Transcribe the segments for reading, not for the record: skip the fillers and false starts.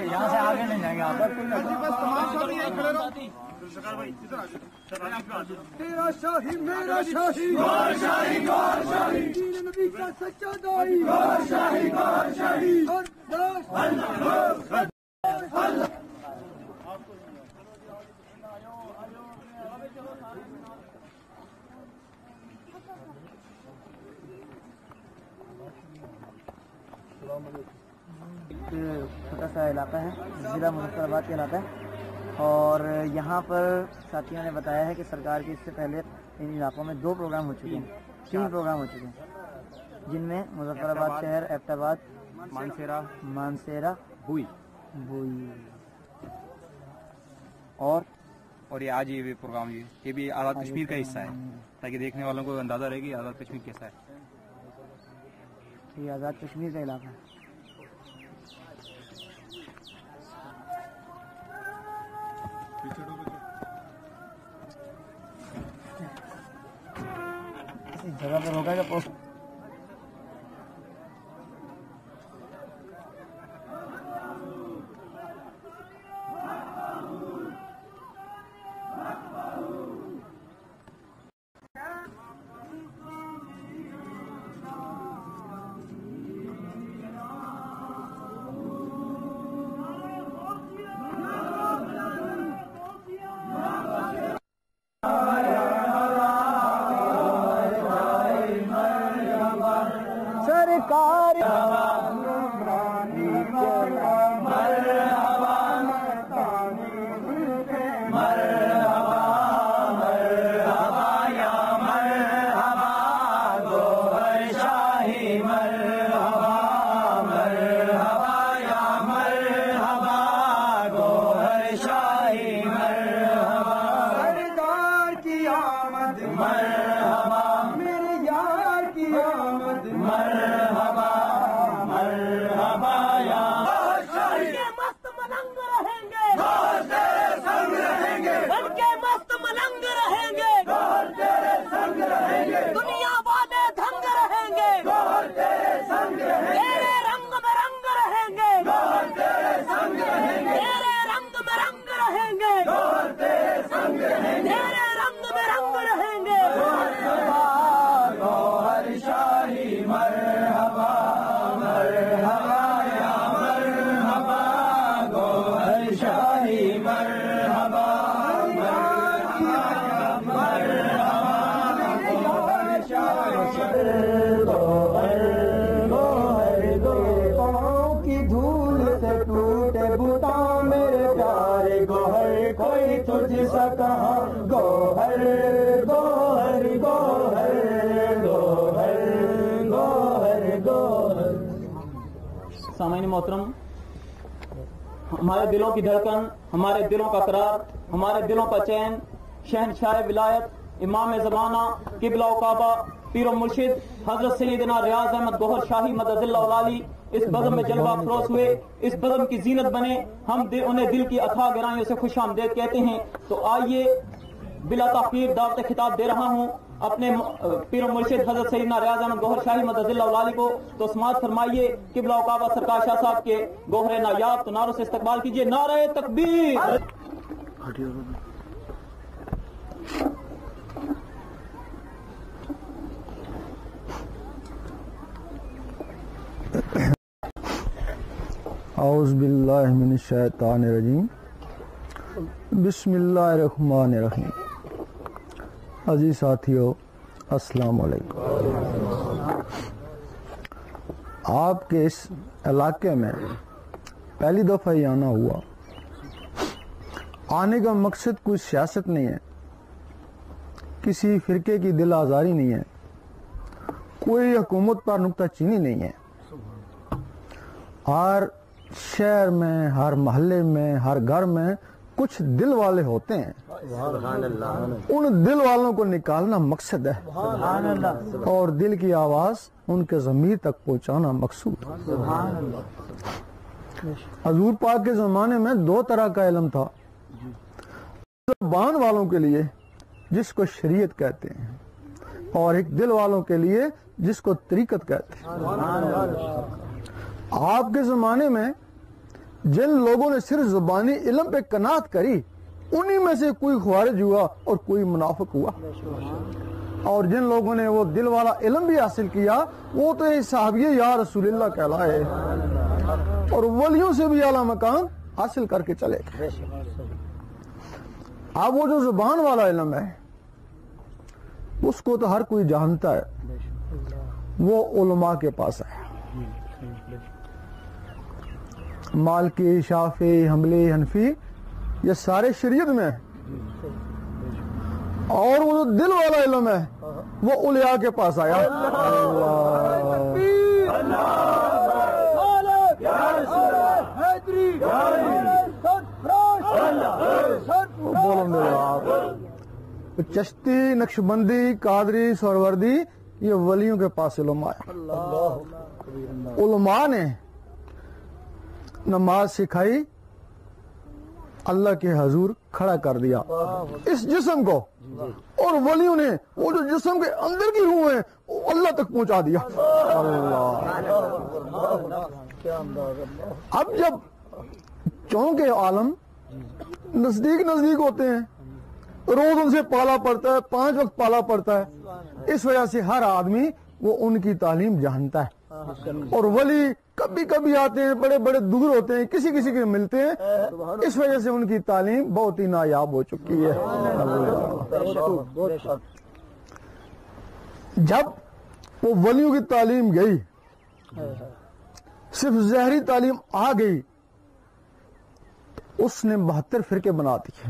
یہاں سے آگے نہیں جائیں گے آپ تیرا شاہی میرا شاہی گور شاہی گور شاہی دین نبی کا سچا دائی گور شاہی گور شاہی چھوٹا سا علاقہ ہے ضلع مظفر آباد کا علاقہ ہے اور یہاں پر ساتھیوں نے بتایا ہے کہ سرکار کی اس سے پہلے ان علاقوں میں 2 پروگرام ہو چکے ہیں 3 پروگرام ہو چکے ہیں جن میں مظفر آباد شہر ایبٹ آباد مانسیرا بوئی اور یہ آج یہ پروگرام یہ بھی آزاد کشمیر کا حصہ ہے تاکہ دیکھنے والوں کو اندازہ رہے کہ آزاد کشمیر کیسا ہے. یہ آزاد کشمیر کا علاقہ ہے. اس جگہ پر ہوگا کہ پوسٹ سامعین محترم، ہمارے دلوں کی دھڑکن، ہمارے دلوں کا قرار، ہمارے دلوں کا چین، شہنشاہ ولایت، امام زمانہ، قبلہ و کعبہ، پیر و مرشد حضرت سیدنا ریاض احمد گوہر شاہی مدد اللہ علی اس بزم میں جلوہ افروز ہوئے، اس بزم کی زینت بنے. ہم انہیں دل کی اتھاہ گہرائیوں سے خوش آمدید کہتے ہیں. تو آئیے بلا تاخیر دعوت خطاب دے رہا ہوں اپنے پیر و مرشد حضرت سیدنا ریاض احمد گوہر شاہی مدد اللہ علی کو. تو سماعت فرمائیے قبلہ و کعبہ سرکار شاہ صاحب کے گوہر نایاب. تو نعروں سے استقبال کیجیے. نعرہ تکبیر. اعوذ باللہ من الشیطان الرجیم. بسم اللہ الرحمن الرحیم. عزیز ساتھیو، السلام علیکم. آپ کے اس علاقے میں پہلی دفعہ ہی آنا ہوا. آنے کا مقصد کوئی سیاست نہیں ہے, کسی فرقے کی دل آزاری نہیں ہے, کوئی حکومت پر نکتہ چینی نہیں ہے. ہر شہر میں, ہر محلے میں, ہر گھر میں کچھ دل والے ہوتے ہیں. ان دل والوں کو نکالنا مقصد ہے, اور دل کی آواز ان کے ضمیر تک پہنچانا مقصود. حضور پاک کے زمانے میں 2 طرح کا علم تھا. زبان والوں کے لیے جس کو شریعت کہتے ہیں, اور ایک دل والوں کے لیے جس کو طریقت کہتے ہیں. آپ کے زمانے میں جن لوگوں نے صرف زبانی علم پہ قناعت کری, انہی میں سے کوئی خوارج ہوا اور کوئی منافق ہوا. اور جن لوگوں نے وہ دل والا علم بھی حاصل کیا, وہ تو صحابی یا رسول اللہ کہلائے, اور ولیوں سے بھی اعلیٰ مقام حاصل کر کے چلے گئے. اب وہ جو زبان والا علم ہے اس کو تو ہر کوئی جانتا ہے, وہ علماء کے پاس ہے. مالکی, شافعی, حنبلی, حنفی, یہ سارے شریعت میں ہیں. اور وہ جو دل والا علم ہے وہ اولیاء کے پاس آیا. چشتی, نقشبندی, قادری, سہروردی, یہ ولیوں کے پاس علماء ہے. علماء نے نماز سکھائی, اللہ کے حضور کھڑا کر دیا اس جسم کو, اور ولیوں نے وہ جو جسم کے اندر کی روح ہے وہ اللہ تک پہنچا دیا. اب جب چونکہ عالم نزدیک ہوتے ہیں, روز ان سے پالا پڑتا ہے, 5 وقت پالا پڑتا ہے, اس وجہ سے ہر آدمی وہ ان کی تعلیم جانتا ہے. اور ولی کبھی کبھی آتے ہیں, بڑے بڑے دور ہوتے ہیں, کسی کے ملتے ہیں, اس وجہ سے ان کی تعلیم بہت ہی نایاب ہو چکی ہے. جب وہ ولیوں کی تعلیم گئی, صرف ظاہری تعلیم آ گئی, اس نے 72 فرقے بنا دیے.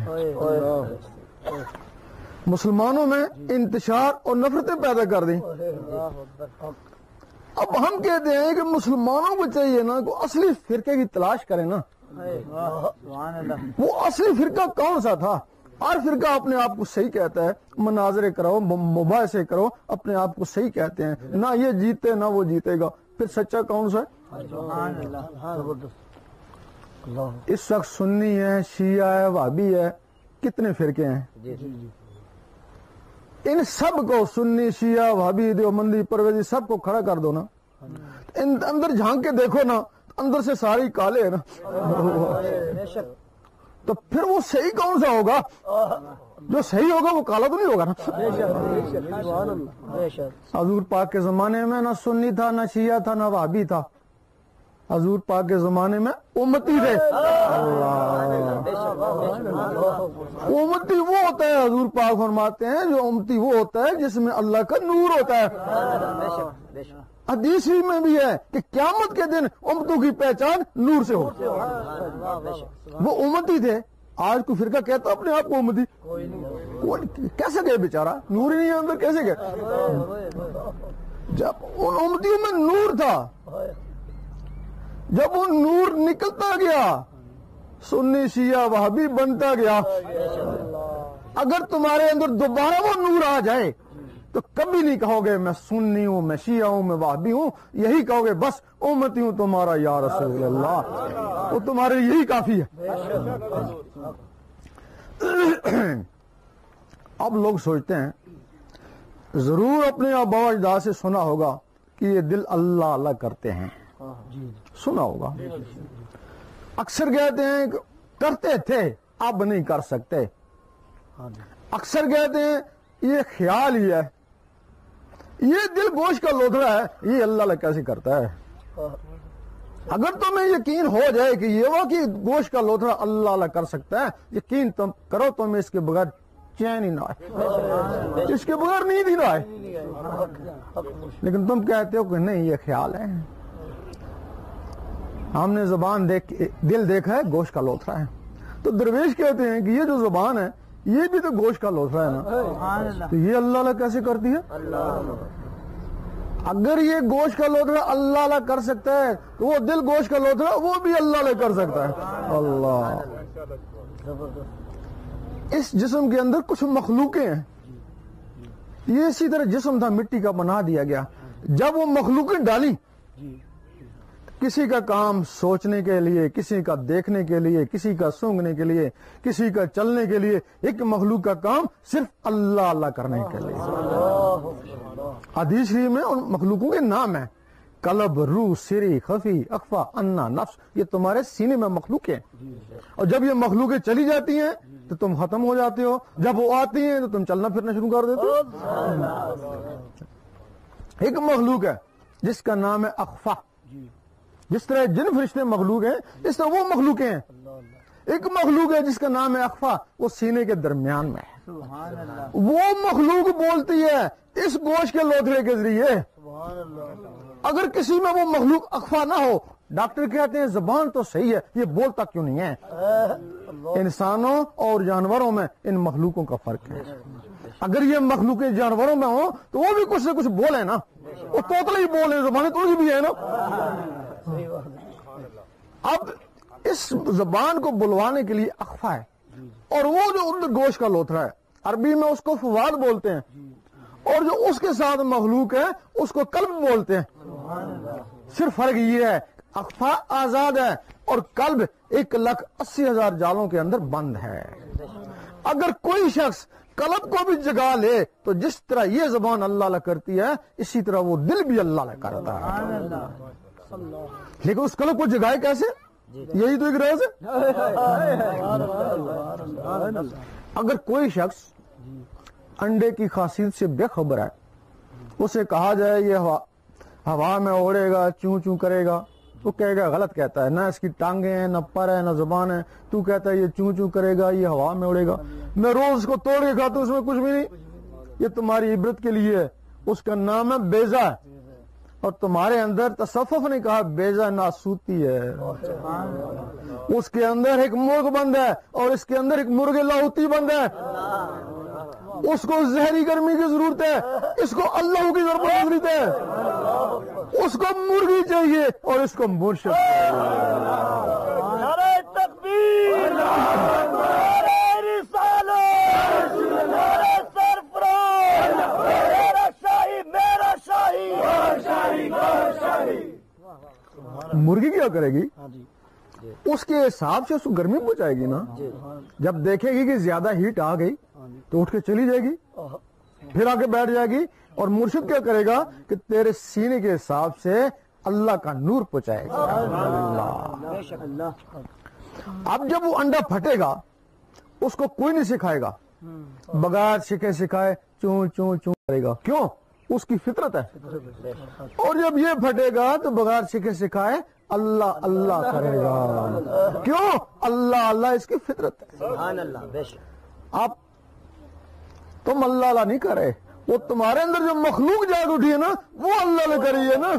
مسلمانوں میں انتشار اور نفرتیں پیدا کر دیں. اب ہم کہتے ہیں کہ مسلمانوں کو چاہیے نا کہ اصلی فرقے کی تلاش کریں نا. وہ اصلی فرقہ کون سا تھا؟ ہر فرقہ اپنے آپ کو صحیح کہتا ہے, مناظرے کرو, مباحثے کرو, اپنے آپ کو صحیح کہتے ہیں, نہ یہ جیتے نہ وہ جیتے گا. پھر سچا کون سا ہے؟ اس وقت سنی ہے, شیعہ ہے, وہابی ہے, کتنے فرقے ہیں. ان سب کو سنی, شیعہ, وہابی, دیوبندی, پرویزی سب کو کھڑا کر دو نا, ان اندر جھانک کے دیکھو نا, اندر سے سارے کالے ہیں نا. تو پھر وہ صحیح کون سا ہوگا؟ جو صحیح ہوگا وہ کالا تو نہیں ہوگا نا. حضور پاک کے زمانے میں نہ سنی تھا, نہ شیعہ تھا, نہ وہابی تھا. حضور پاک کے زمانے میں امتی تھے. امتی وہ ہوتا ہے, حضور پاک فرماتے ہیں, جو امتی وہ ہوتا ہے جس میں اللہ کا نور ہوتا ہے. حدیث میں بھی ہے کہ قیامت کے دن امتوں کی پہچان نور سے ہو. وہ امتی تھے. آج کوئی فرقہ کہتا اپنے آپ کو امتی, کیسے گئے بیچارہ, نور ہی نہیں ہے اندر, کیسے گئے؟ جب ان امتیوں میں نور تھا, جب وہ نور نکلتا گیا, سنی, شیعہ, وہابی بنتا گیا. اگر تمہارے اندر دوبارہ وہ نور آ جائے تو کبھی نہیں کہو گے میں سنی ہوں, میں شیعہ ہوں, میں وہابی ہوں. یہی کہو گے بس امتی ہوں تمہارا یا رسول اللہ, وہ تمہارے یہی کافی ہے. اب لوگ سوچتے ہیں, ضرور اپنے آبا و اجداد سے سنا ہوگا کہ یہ دل اللہ اللہ کرتے ہیں, سنا ہوگا. اکثر کہتے ہیں کہ کرتے تھے اب نہیں کر سکتے. اکثر کہتے ہیں یہ خیال ہی ہے, یہ دل گوشت کا لوتھڑا ہے, یہ اللہ اللہ کیسے کرتا ہے. اگر تمہیں یقین ہو جائے کہ یہ واقعی گوشت کا لوتھڑا اللہ اللہ کر سکتا ہے, یقین تم کرو, تمہیں اس کے بغیر چین ہی نہ آئے, اس کے بغیر نیند ہی نہ آئے. لیکن تم کہتے ہو کہ نہیں یہ خیال ہے. ہم نے زبان دل دیکھا ہے گوشت کا لوتھڑا ہے. تو درویش کہتے ہیں کہ یہ جو زبان ہے یہ بھی تو گوشت کا لوتھڑا ہے نا, تو یہ اللہ اللہ کیسے کرتی ہے؟ اگر یہ گوشت کا لوتھڑا اللہ اللہ کر سکتا ہے تو وہ دل گوشت کا لوتھڑا وہ بھی اللہ اللہ کر سکتا ہے. اللہ, اس جسم کے اندر کچھ مخلوقیں ہیں, یہ اسی طرح جسم تھا مٹی کا بنا دیا گیا. جب وہ مخلوقیں ڈالی, کسی کا کام سوچنے کے لیے, کسی کا دیکھنے کے لیے, کسی کا سونگنے کے لیے, کسی کا چلنے کے لیے, ایک مخلوق کا کام صرف اللہ اللہ کرنے کے لیے. حدیث شریف میں ان مخلوقوں کے نام ہیں, قلب, روح, سری, خفی, اخفا, انا, نفس. یہ تمہارے سینے میں مخلوق ہیں, اور جب یہ مخلوقیں چلی جاتی ہیں تو تم ختم ہو جاتے ہو, جب وہ آتی ہیں تو تم چلنا پھرنا شروع کر دیتے ہو. ایک مخلوق ہے جس کا نام ہے اخفا. جس طرح جن فرشتے مخلوق ہیں اس طرح وہ مخلوقیں ہیں. ایک مخلوق ہے جس کا نام ہے اخفا, وہ سینے کے درمیان میں ہے. وہ مخلوق بولتی ہے اس گوشت کے لوتھڑے کے ذریعے. اگر کسی میں وہ مخلوق اخفا نہ ہو, ڈاکٹر کہتے ہیں زبان تو صحیح ہے, یہ بولتا کیوں نہیں ہے؟ انسانوں اور جانوروں میں ان مخلوقوں کا فرق ہے. اگر یہ مخلوقیں جانوروں میں ہوں تو وہ بھی کچھ سے کچھ بولے نا, وہ توتلا ہی بولے, زبانیں تو بھی ہے نا. اب اس زبان کو بلوانے کے لیے اخفا ہے, اور وہ جو اندر گوشت کا لوتھڑا ہے عربی میں اس کو فواد بولتے ہیں, اور جو اس کے ساتھ مخلوق ہے اس کو قلب بولتے ہیں. صرف فرق یہ ہے اخفا آزاد ہے اور قلب 1,80,000 جالوں کے اندر بند ہے. اگر کوئی شخص قلب کو بھی جگا لے تو جس طرح یہ زبان اللہ اللہ کرتی ہے اسی طرح وہ دل بھی اللہ اللہ کرتا ہے. لیکن اس قلب کو جگائے کیسے؟ یہی تو ایک راز ہے. اگر کوئی شخص انڈے کی خاصیت سے بے خبر ہے, اسے کہا جائے یہ ہوا میں اڑے گا, چوں چوں کرے گا, وہ کہے گا غلط کہتا ہے, نہ اس کی ٹانگیں ہیں, نہ پر ہے, نہ زبان ہے. تو کہتا ہے یہ چوں چوں کرے گا, یہ ہوا میں اڑے گا. میں روز اس کو توڑ کے کھاتا ہوں, اس میں کچھ بھی نہیں. یہ تمہاری عبرت کے لیے ہے. اس کا نام ہے بیزا, اور تمہارے اندر تصوف نے کہا بیزا ناسوتی ہے. اس کے اندر ایک مرغ بند ہے اور اس کے اندر ایک مرغ لاہوتی بند ہے. اس کو زہری گرمی کی ضرورت ہے, اس کو اللہ کی ضرورت ہے. اس کو مرغی چاہیے اور اس کو مرشد چاہیے. نعرہ تکبیر, نعرہ رسالت, نعرہ سرفراز, میرا شاہی, میرا شاہی. مرغی کیا کرے گی؟ اس کے حساب سے اس کو گرمی پہنچائے گی نا. جب دیکھے گی کہ زیادہ ہیٹ آ گئی تو اٹھ کے چلی جائے گی, پھر آ کے بیٹھ جائے گی. اور مرشد کیا کرے گا کہ تیرے سینے کے حساب سے اللہ کا نور پہنچائے گا. اب جب وہ انڈا پھٹے گا اس کو کوئی نہیں سکھائے گا, بغیر سکھے سکھائے چوں چوں چوں کرے گا. کیوں؟ اس کی فطرت ہے. اور جب یہ پھٹے گا تو بغیر سکھے سکھائے اللہ اللہ کرے گا. کیوں؟ اللہ اللہ اس کی فطرت ہے. سبحان اللہ. بے شک اب تم اللہ اللہ نہیں کرے, وہ تمہارے اندر جو مخلوق جاگ اٹھی ہے نا وہ اللہ اللہ کری ہے نا.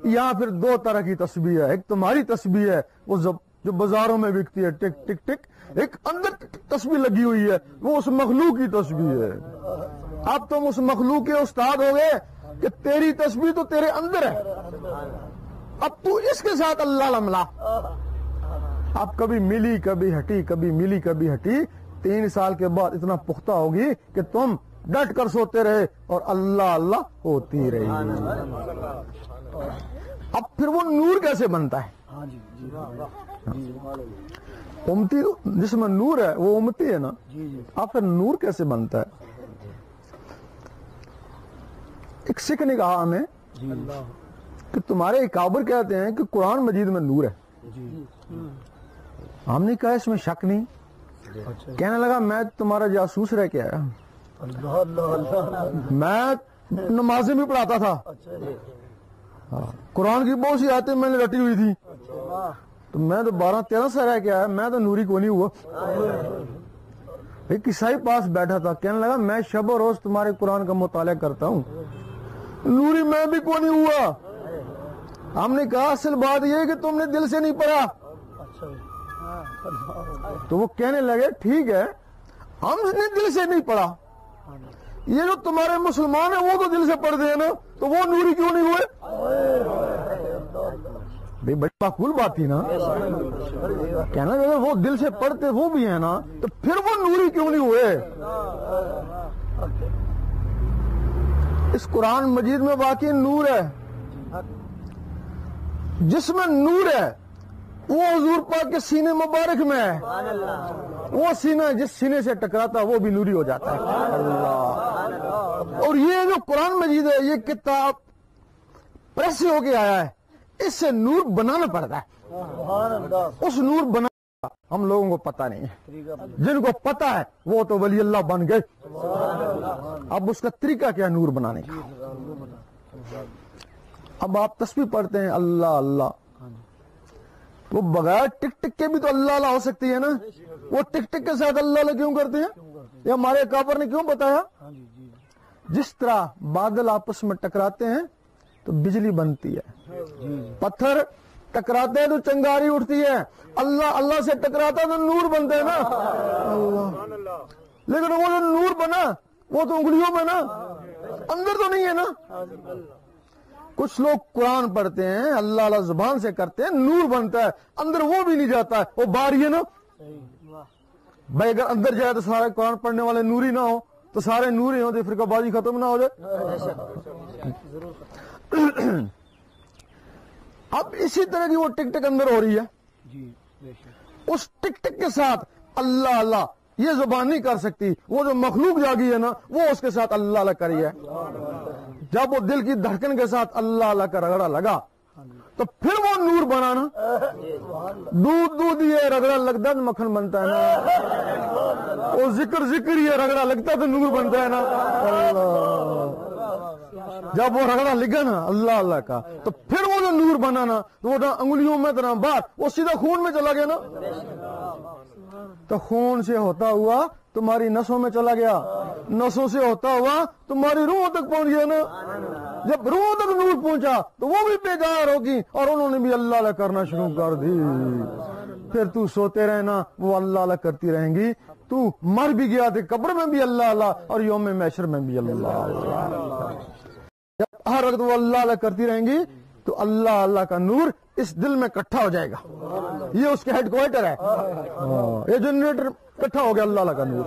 یہاں پھر دو طرح کی تسبیح ہے. ایک تمہاری تسبیح ہے وہ جو بازاروں میں بکتی ہے ٹک ٹک ٹک, ایک اندر تسبیح لگی ہوئی ہے وہ اس مخلوق کی تسبیح ہے. اب تم اس مخلوق کے استاد ہو گئے کہ تیری تسبیح تو تیرے اندر ہے, اب تو اس کے ساتھ اللہ ملا. اب کبھی ملی کبھی ہٹی, کبھی ملی کبھی ہٹی. 3 سال کے بعد اتنا پختہ ہوگی کہ تم ڈٹ کر سوتے رہے اور اللہ اللہ ہوتی رہی. اب پھر وہ نور کیسے بنتا ہے؟ امتی جس میں نور ہے وہ امتی ہے نا. اب پھر نور کیسے بنتا ہے؟ ایک سکھ نے کہا ہمیں کہ تمہارے اکابر کہتے ہیں کہ قرآن مجید میں نور ہے. ہم نے کہا اس میں شک نہیں. کہنے لگا میں تمہارا جاسوس رہ کے آیا, میں نمازیں بھی پڑھاتا تھا, قرآن کی بہت سی آیتیں میں نے رٹی ہوئی تھی, تو میں تو 12-13 سے رہ کے آیا, میں تو نوری کو نہیں ہوا. ایک عیسائی پاس بیٹھا تھا, کہنے لگا میں شب و روز تمہارے قرآن کا مطالعہ کرتا ہوں, نوری میں بھی کو نہیں ہوا. ہم نے کہا اصل بات یہ ہے کہ تم نے دل سے نہیں پڑھا. تو وہ کہنے لگے ٹھیک ہے ہم نے دل سے نہیں پڑھا, یہ جو تمہارے مسلمان ہیں وہ تو دل سے پڑھتے ہیں نا, تو وہ نوری کیوں نہیں ہوئے؟ بھئی بڑی معقول بات تھی نا, کہنا اگر وہ دل سے پڑھتے وہ بھی ہیں نا تو پھر وہ نوری کیوں نہیں ہوئے؟ اس قرآن مجید میں واقعی نور ہے, جس میں نور ہے وہ حضور پاک کے سینے مبارک میں ہے. وہ سینہ جس سینے سے ٹکراتا وہ بھی نوری ہو جاتا ہے. اللہ. اور یہ جو قرآن مجید ہے یہ کتاب پریس ہو کے آیا ہے, اس سے نور بنانا پڑتا ہے. اس نور بنانا ہم لوگوں کو پتہ نہیں ہے, جن کو پتہ ہے وہ تو ولی اللہ بن گئے. اب اس کا طریقہ کیا نور بنانے کا؟ اب آپ تسبیح پڑھتے ہیں اللہ اللہ, وہ بغیر ٹک ٹک کے بھی تو اللہ اللہ ہو سکتی ہے نا, وہ ٹک ٹک کے ساتھ اللہ اللہ کیوں کرتے ہیں؟ یہ ہمارے کافر نے کیوں بتایا؟ جس طرح بادل آپس میں ٹکراتے ہیں تو بجلی بنتی ہے, پتھر ٹکراتے ہیں تو چنگاری اٹھتی ہے, اللہ اللہ سے ٹکراتا ہے تو نور بنتا ہے نا. اللہ. لیکن وہ جو نور بنا وہ تو انگلیوں میں نا, اندر تو نہیں ہے نا. کچھ لوگ قرآن پڑھتے ہیں اللہ اللہ زبان سے کرتے ہیں, نور بنتا ہے, اندر وہ بھی نہیں جاتا ہے, وہ باہر ہے نا. بھائی اگر اندر جائے تو سارے قرآن پڑھنے والے نوری نہ ہو, تو سارے نوری ہوں تو فرقہ بازی ختم نہ ہو جائے. اب اسی طرح کی وہ ٹک ٹک اندر ہو رہی ہے, اس ٹک ٹک کے ساتھ اللہ اللہ یہ زبان نہیں کر سکتی, وہ جو مخلوق جاگی ہے نا وہ اس کے ساتھ اللہ اللہ کری ہے. جب وہ دل کی دھڑکن کے ساتھ اللہ اللہ کا رگڑا لگا تو پھر وہ نور بنانا. دودھ دودھ یہ رگڑا لگتا تو مکھن بنتا ہے نا, وہ ذکر ذکر یہ رگڑا لگتا تو نور بنتا ہے نا. اللہ. جب وہ رگڑا لگا نا اللہ اللہ کا تو پھر وہ جو نور بنانا تو وہ نہ انگلیوں میں تو نہ باہر, وہ سیدھا خون میں چلا گیا نا. تو خون سے ہوتا ہوا تمہاری نسوں میں چلا گیا, نسوں سے ہوتا ہوا تمہاری روح تک پہنچ گیا نا. جب روح تک نور پہنچا تو وہ بھی بیدار ہوگی اور انہوں نے بھی اللہ اللہ کرنا شروع کر دی. پھر تو سوتے رہنا وہ اللہ اللہ کرتی رہیں گی, تو مر بھی گیا تھے قبر میں بھی اللہ اللہ اور یوم محشر میں بھی اللہ اللہ. جب ہر وقت وہ اللہ اللہ کرتی رہیں گی تو اللہ اللہ کا نور اس دل میں اکٹھا ہو جائے گا. یہ اس کے ہیڈ کوارٹر ہے, یہ جنریٹر اکٹھا ہو گیا اللہ اللہ کا نور.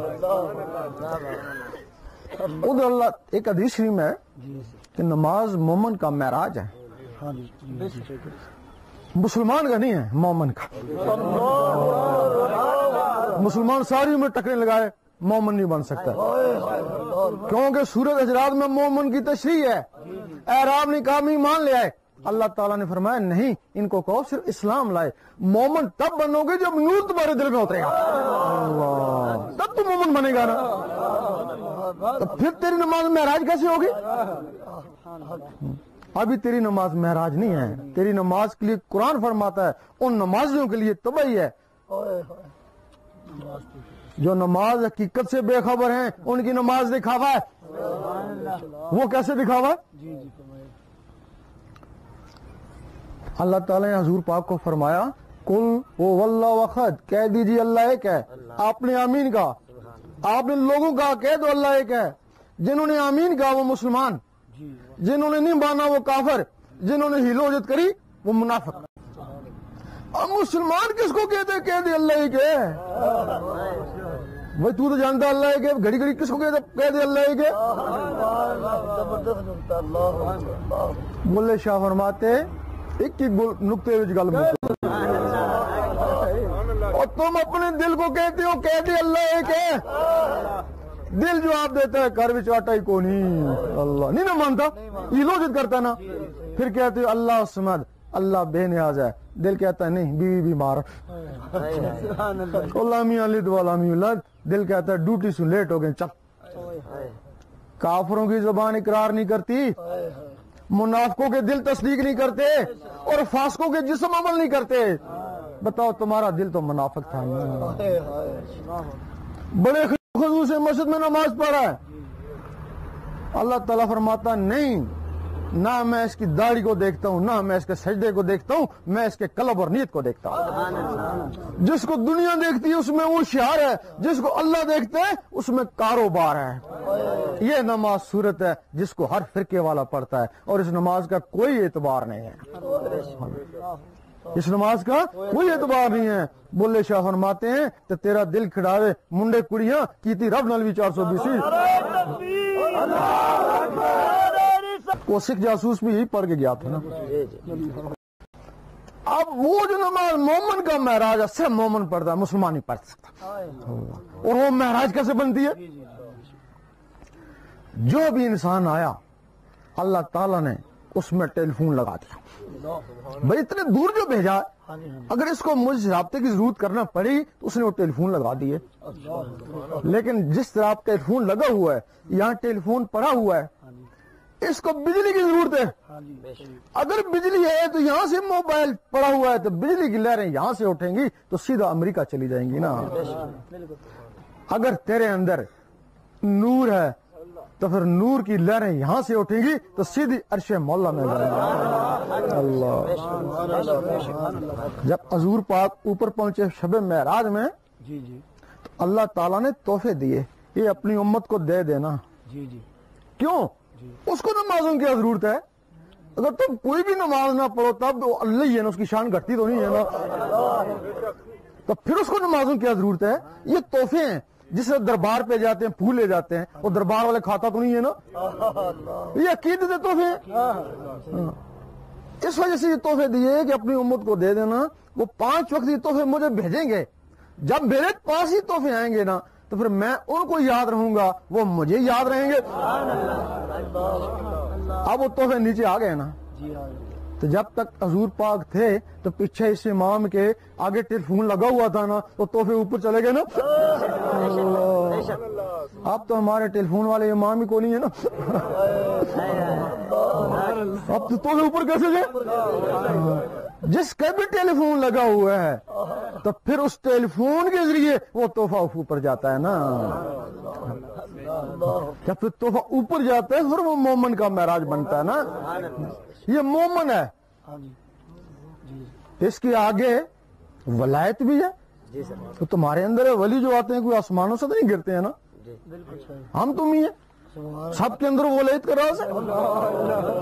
ادھر اللہ ایک حدیث شریف میں کہ نماز مومن کا معراج ہے, مسلمان کا نہیں ہے, مومن کا. مسلمان ساری عمر ٹکرے لگائے مومن نہیں بن سکتا, کیونکہ سورۃ حجرات میں مومن کی تشریح ہے. اعراب نے کہا ایمان لے آئے, اللہ تعالیٰ نے فرمایا نہیں, ان کو کہو صرف اسلام لائے. مومن تب بنو گے جب نور تمہارے دل میں اترے گا, تب تو مومن بنے گا نا. تو پھر تیری نماز معراج کیسے ہوگی؟ ابھی تیری نماز معراج نہیں ہے, تیری نماز کے لیے قرآن فرماتا ہے ان نمازیوں کے لیے تباہی ہے جو نماز حقیقت سے بے خبر ہیں, ان کی نماز دکھاوا ہے. وہ کیسے دکھاوا ہے؟ اللہ تعالیٰ نے حضور پاک کو فرمایا کل وہ واللہ وخد, کہہ دیجیے اللہ ایک ہے. آپ نے آمین کہا, آپ نے لوگوں کہا کہہ دو اللہ ایک ہے. جنہوں نے آمین کہا وہ مسلمان, جنہوں نے نہیں مانا وہ کافر, جنہوں نے ہیلو جت کری وہ منافق. اب مسلمان کس کو کہتے کہہ دے اللہ ایک ہے. بھائی تو جانتا اللہ ایک ہے, گھڑی گھڑی کس کو کہتے کہہ دے اللہ ایک ہے. بولے شاہ فرماتے ایک ایک نقطے گل اور تم اپنے دل کو کہتے ہو کہہ دے اللہ ایک ہے. دل جواب دیتا ہے گھر میں آٹا ہی کو نہیں, اللہ نہیں نا مانتا, یہ لوجت کرتا نا. پھر کہتے ہو اللہ سمد, اللہ بے نیاز ہے. دل کہتا ہے نہیں بیوی بیمار. دل کہتا ہے ڈیوٹی سے لیٹ ہو گئے چل. کافروں کی زبان اقرار نہیں کرتی, منافقوں کے دل تصدیق نہیں کرتے, اور فاسقوں کے جسم عمل نہیں کرتے. بتاؤ تمہارا دل تو منافق تھا. بڑے خضوع سے مسجد میں نماز پڑھا ہے, اللہ تعالیٰ فرماتا نہیں نہ میں اس کی داڑھی کو دیکھتا ہوں، نہ میں اس کے سجدے کو دیکھتا ہوں، میں اس کے قلب اور نیت کو دیکھتا ہوں۔ جس کو دنیا دیکھتی ہے اس میں وہ شعار ہے، جس کو اللہ دیکھتا ہے اس میں کاروبار ہے۔ یہ نماز صورت ہے جس کو ہر فرقے والا پڑھتا ہے، اور اس نماز کا کوئی اعتبار نہیں ہے، اس نماز کا کوئی اعتبار نہیں ہے۔ بولے شاہ فرماتے ہیں تو تیرا دل کھڑاوے منڈے کڑیاں کیتی رب نال بھی 420۔ وہ سکھ جاسوس بھی یہی پڑھ کے گیا تھا نا۔ اب وہ جو نماز مومن کا معراج ہے صرف مومن پڑھتا ہے، مسلمان نہیں پڑھ سکتا۔ اور وہ معراج کیسے بنتی ہے؟ جو بھی انسان آیا اللہ تعالیٰ نے اس میں ٹیلی فون لگا دیا۔ بھائی اتنے دور جو بھیجا ہے، اگر اس کو مجھ رابطے کی ضرورت کرنا پڑی تو اس نے وہ ٹیلی فون لگا دیے۔ لیکن جس طرح ٹیلی فون لگا ہوا ہے، یہاں ٹیلی فون پڑا ہوا ہے، اس کو بجلی کی ضرورت ہے۔ اگر بجلی ہے تو یہاں سے موبائل پڑا ہوا ہے تو بجلی کی لہریں یہاں سے اٹھیں گی تو سیدھا امریکہ چلی جائیں گی نا۔ اگر تیرے اندر نور ہے تو پھر نور کی لہریں یہاں سے اٹھیں گی تو سیدھی عرش مولا میں جائیں گی۔ اللہ جب حضور پاک اوپر پہنچے شب معراج میں تو اللہ تعالیٰ نے تحفے دیے، یہ اپنی امت کو دے دینا۔ کیوں؟ اس کو نمازوں کی ضرورت ہے۔ اگر تم کوئی بھی نماز نہ پڑھو تب تو اللہ ہی ہے نا، اس کی شان گھٹتی تو نہیں ہے نا، تو پھر اس کو نمازوں کی ضرورت ہے۔ یہ تحفے ہیں، جس دربار پہ جاتے ہیں پھول لے جاتے ہیں، وہ دربار والے کھاتا تو نہیں ہے نا، یہ عقیدت کے تحفے ہیں۔ اس وجہ سے یہ تحفے دیے کہ اپنی امت کو دے دینا۔ وہ 5 وقت یہ تحفے مجھے بھیجیں گے، جب میرے پاس ہی تحفے آئیں گے نا تو پھر میں ان کو یاد رہوں گا، وہ مجھے یاد رہیں گے۔ اب وہ تحفے نیچے آ گئے نا، تو جب تک حضور پاک تھے تو پیچھے اس امام کے آگے ٹیلی فون لگا ہوا تھا نا، تو تحفے اوپر چلے گئے نا۔ اب تو ہمارے ٹیلی فون والے امام ہی کو نہیں ہے نا، اب تو تحفے اوپر کیسے گئے؟ جس کا بھی ٹیلی فون لگا ہوا ہے تو پھر اس ٹیلی فون کے ذریعے وہ تحفہ اوپر جاتا ہے نا۔ جب پھر تحفہ اوپر جاتا ہے پھر وہ مومن کا معراج بنتا ہے نا۔ یہ مومن ہے، اس کے آگے ولایت بھی ہے۔ تو تمہارے اندر ولی جو آتے ہیں کوئی آسمانوں سے تو نہیں گرتے ہیں نا، ہم تم ہی ہیں، سب کے اندر ولایت کا راز ہے۔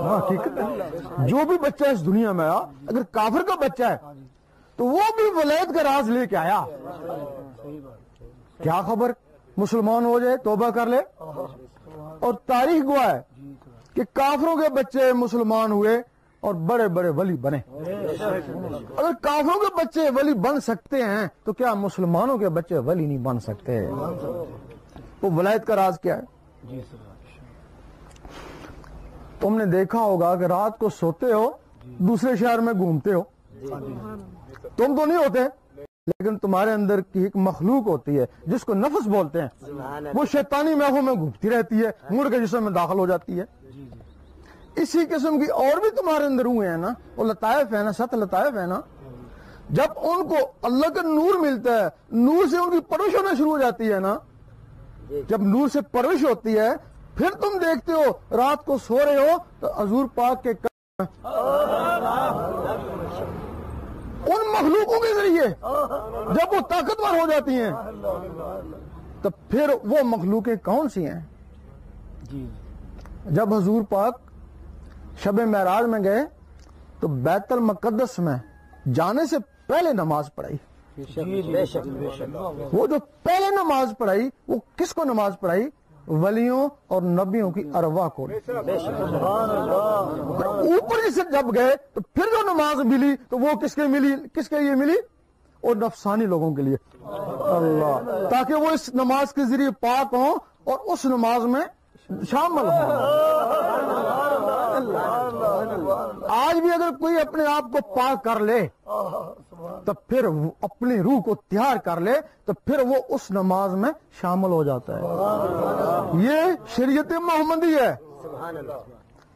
حقیقت ہے، جو بھی بچہ اس دنیا میں آیا اگر کافر کا بچہ ہے تو وہ بھی ولایت کا راز لے کے آیا۔ کیا خبر مسلمان ہو جائے توبہ کر لے، اور تاریخ گواہ ہے کہ کافروں کے بچے مسلمان ہوئے اور بڑے بڑے ولی بنے۔ اگر کافروں کے بچے ولی بن سکتے ہیں تو کیا مسلمانوں کے بچے ولی نہیں بن سکتے؟ وہ ولایت کا راز کیا ہے؟ تم نے دیکھا ہوگا کہ رات کو سوتے ہو دوسرے شہر میں گھومتے ہو، تم تو نہیں ہوتے، لیکن تمہارے اندر کی ایک مخلوق ہوتی ہے جس کو نفس بولتے ہیں، وہ شیطانی محفوں میں گھومتی رہتی ہے، مڑ کے جسم میں داخل ہو جاتی ہے۔ اسی قسم کی اور بھی تمہارے اندر ہوئے ہیں نا، وہ لطائف ہے نا، 7 لطائف ہے نا۔ جب ان کو اللہ کا نور ملتا ہے، نور سے ان کی پرورش ہونا شروع ہو جاتی ہے نا، جب نور سے پرورش ہوتی ہے پھر تم دیکھتے ہو رات کو سو رہے ہو تو حضور پاک کے ان مخلوقوں کے ذریعے جب وہ طاقتور ہو جاتی ہیں تو پھر وہ مخلوقیں کون سی ہیں؟ جب حضور پاک شب معراج میں گئے تو بیت المقدس میں جانے سے پہلے نماز پڑھائی۔ وہ جو پہلے نماز پڑھائی وہ کس کو نماز پڑھائی؟ ولیوں اور نبیوں کی ارواح کو۔ اوپر سے جب گئے تو پھر جو نماز ملی تو وہ کس کے ملی؟ کس کے لیے ملی؟ اور نفسانی لوگوں کے لیے، اللہ، تاکہ وہ اس نماز کے ذریعے پاک ہوں اور اس نماز میں شامل ہوں۔ آج بھی اگر کوئی اپنے آپ کو پاک کر لے تو پھر وہ اپنی روح کو تیار کر لے تو پھر وہ اس نماز میں شامل ہو جاتا ہے۔ یہ شریعت محمدی ہے۔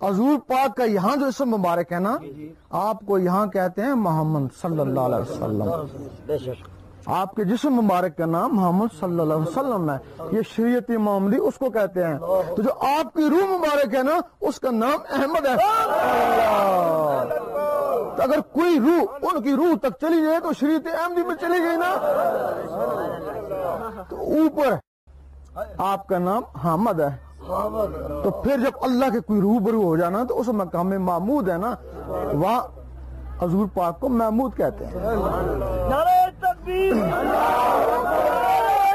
حضور پاک کا یہاں جو اسم مبارک ہے نا، آپ کو یہاں کہتے ہیں محمد صلی اللہ علیہ وسلم۔ آپ کے جسم مبارک کا نام محمد صلی اللہ علیہ وسلم ہے، یہ شریعت محمدی اس کو کہتے ہیں۔ تو جو آپ کی روح مبارک ہے نا اس کا نام احمد ہے۔ تو اگر کوئی روح ان کی روح تک چلی جائے تو شریعت احمدی میں چلی گئی نا، تو اوپر آپ کا نام حامد ہے۔ تو پھر جب اللہ کے کوئی روبرو ہو جانا تو اس مقام میں محمود ہے نا، وہاں حضور پاک کو محمود کہتے ہیں۔ نعرہ تکبیر، نعرہ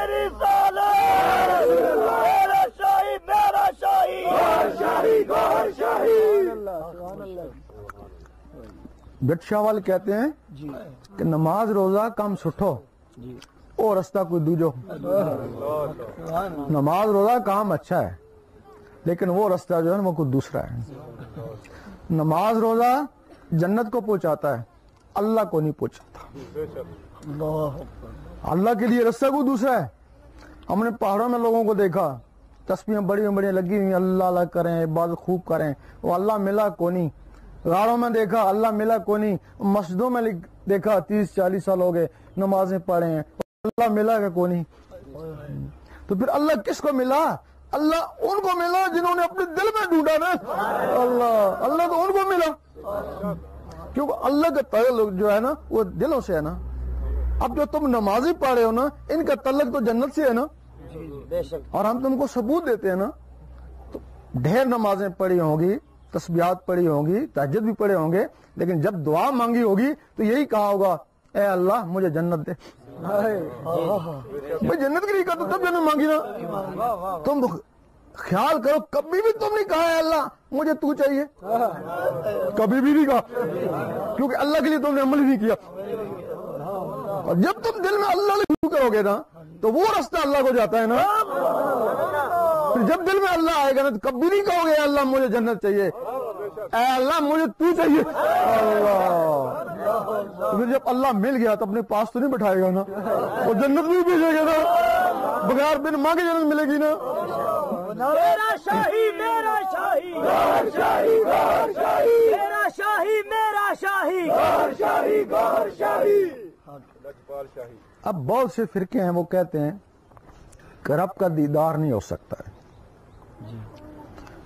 رسالت، میرا شاہی میرا شاہی، گوہر شاہی گوہر شاہی۔ گٹ شاہ والے کہتے ہیں کہ نماز روزہ کم سٹھو اور رستہ کوئی دوجو۔ نماز روزہ کام اچھا ہے لیکن وہ رستہ جو ہے وہ کوئی دوسرا ہے۔ نماز روزہ جنت کو پہنچاتا ہے، اللہ کو نہیں پہنچاتا۔ اللہ کے لیے رستہ کوئی دوسرا ہے۔ ہم نے پہاڑوں میں لوگوں کو دیکھا، تسبیحیں بڑی بڑی لگی ہوئی، اللہ اللہ کریں، عبادت خوب کریں، وہ اللہ ملا کو نہیں۔ غاروں میں دیکھا اللہ ملا کو نہیں، مسجدوں میں دیکھا 30-40 سال ہو گئے نمازیں پڑھے ہیں، اللہ ملا کا کو نہیں۔ تو پھر اللہ کس کو ملا؟ اللہ ان کو ملا جنہوں نے اپنے دل میں ڈھونڈا نا۔ اللہ تو ان کو ملا، کیونکہ اللہ کا تعلق جو ہے نا وہ دلوں سے ہے نا۔ اب جو تم نمازی پڑھ رہے ہو نا، ان کا تعلق تو جنت سے ہے نا، اور ہم تم کو ثبوت دیتے ہیں نا۔ تو ڈھیر نمازیں پڑھی ہوں گی، تسبیحات پڑھی ہوں گی، تہجد بھی پڑھے ہوں گے، لیکن جب دعا مانگی ہوگی تو یہی کہا ہوگا اے اللہ مجھے جنت دے۔ بھائی جنت کے لیے کہا تو تب جنت مانگی نا۔ تم خیال کرو کبھی بھی تم نے کہا ہے اللہ مجھے تو چاہیے، کبھی بھی نہیں کہا، کیونکہ اللہ کے لیے تم نے عمل ہی نہیں کیا۔ اور جب تم دل میں اللہ شروع کرو گے نا تو وہ راستہ اللہ کو جاتا ہے نا۔ پھر جب دل میں اللہ آئے گا نا تو کبھی نہیں کہو گے اے اللہ مجھے جنت چاہیے، اے اللہ مجھے تو چاہیے۔ اللہ پھر جب اللہ مل گیا تو اپنے پاس تو نہیں بٹھائے گا نا، وہ جنت بھی بھیجے گا نا، بغیر بن مانگے جنت ملے گی نا۔ میرا شاہی میرا شاہی، گوہر شاہی گوہر شاہی، میرا شاہی میرا شاہی، گوہر شاہی گوہر شاہی۔ اب بہت سے فرقے ہیں وہ کہتے ہیں کہ رب کا دیدار نہیں ہو سکتا ہے،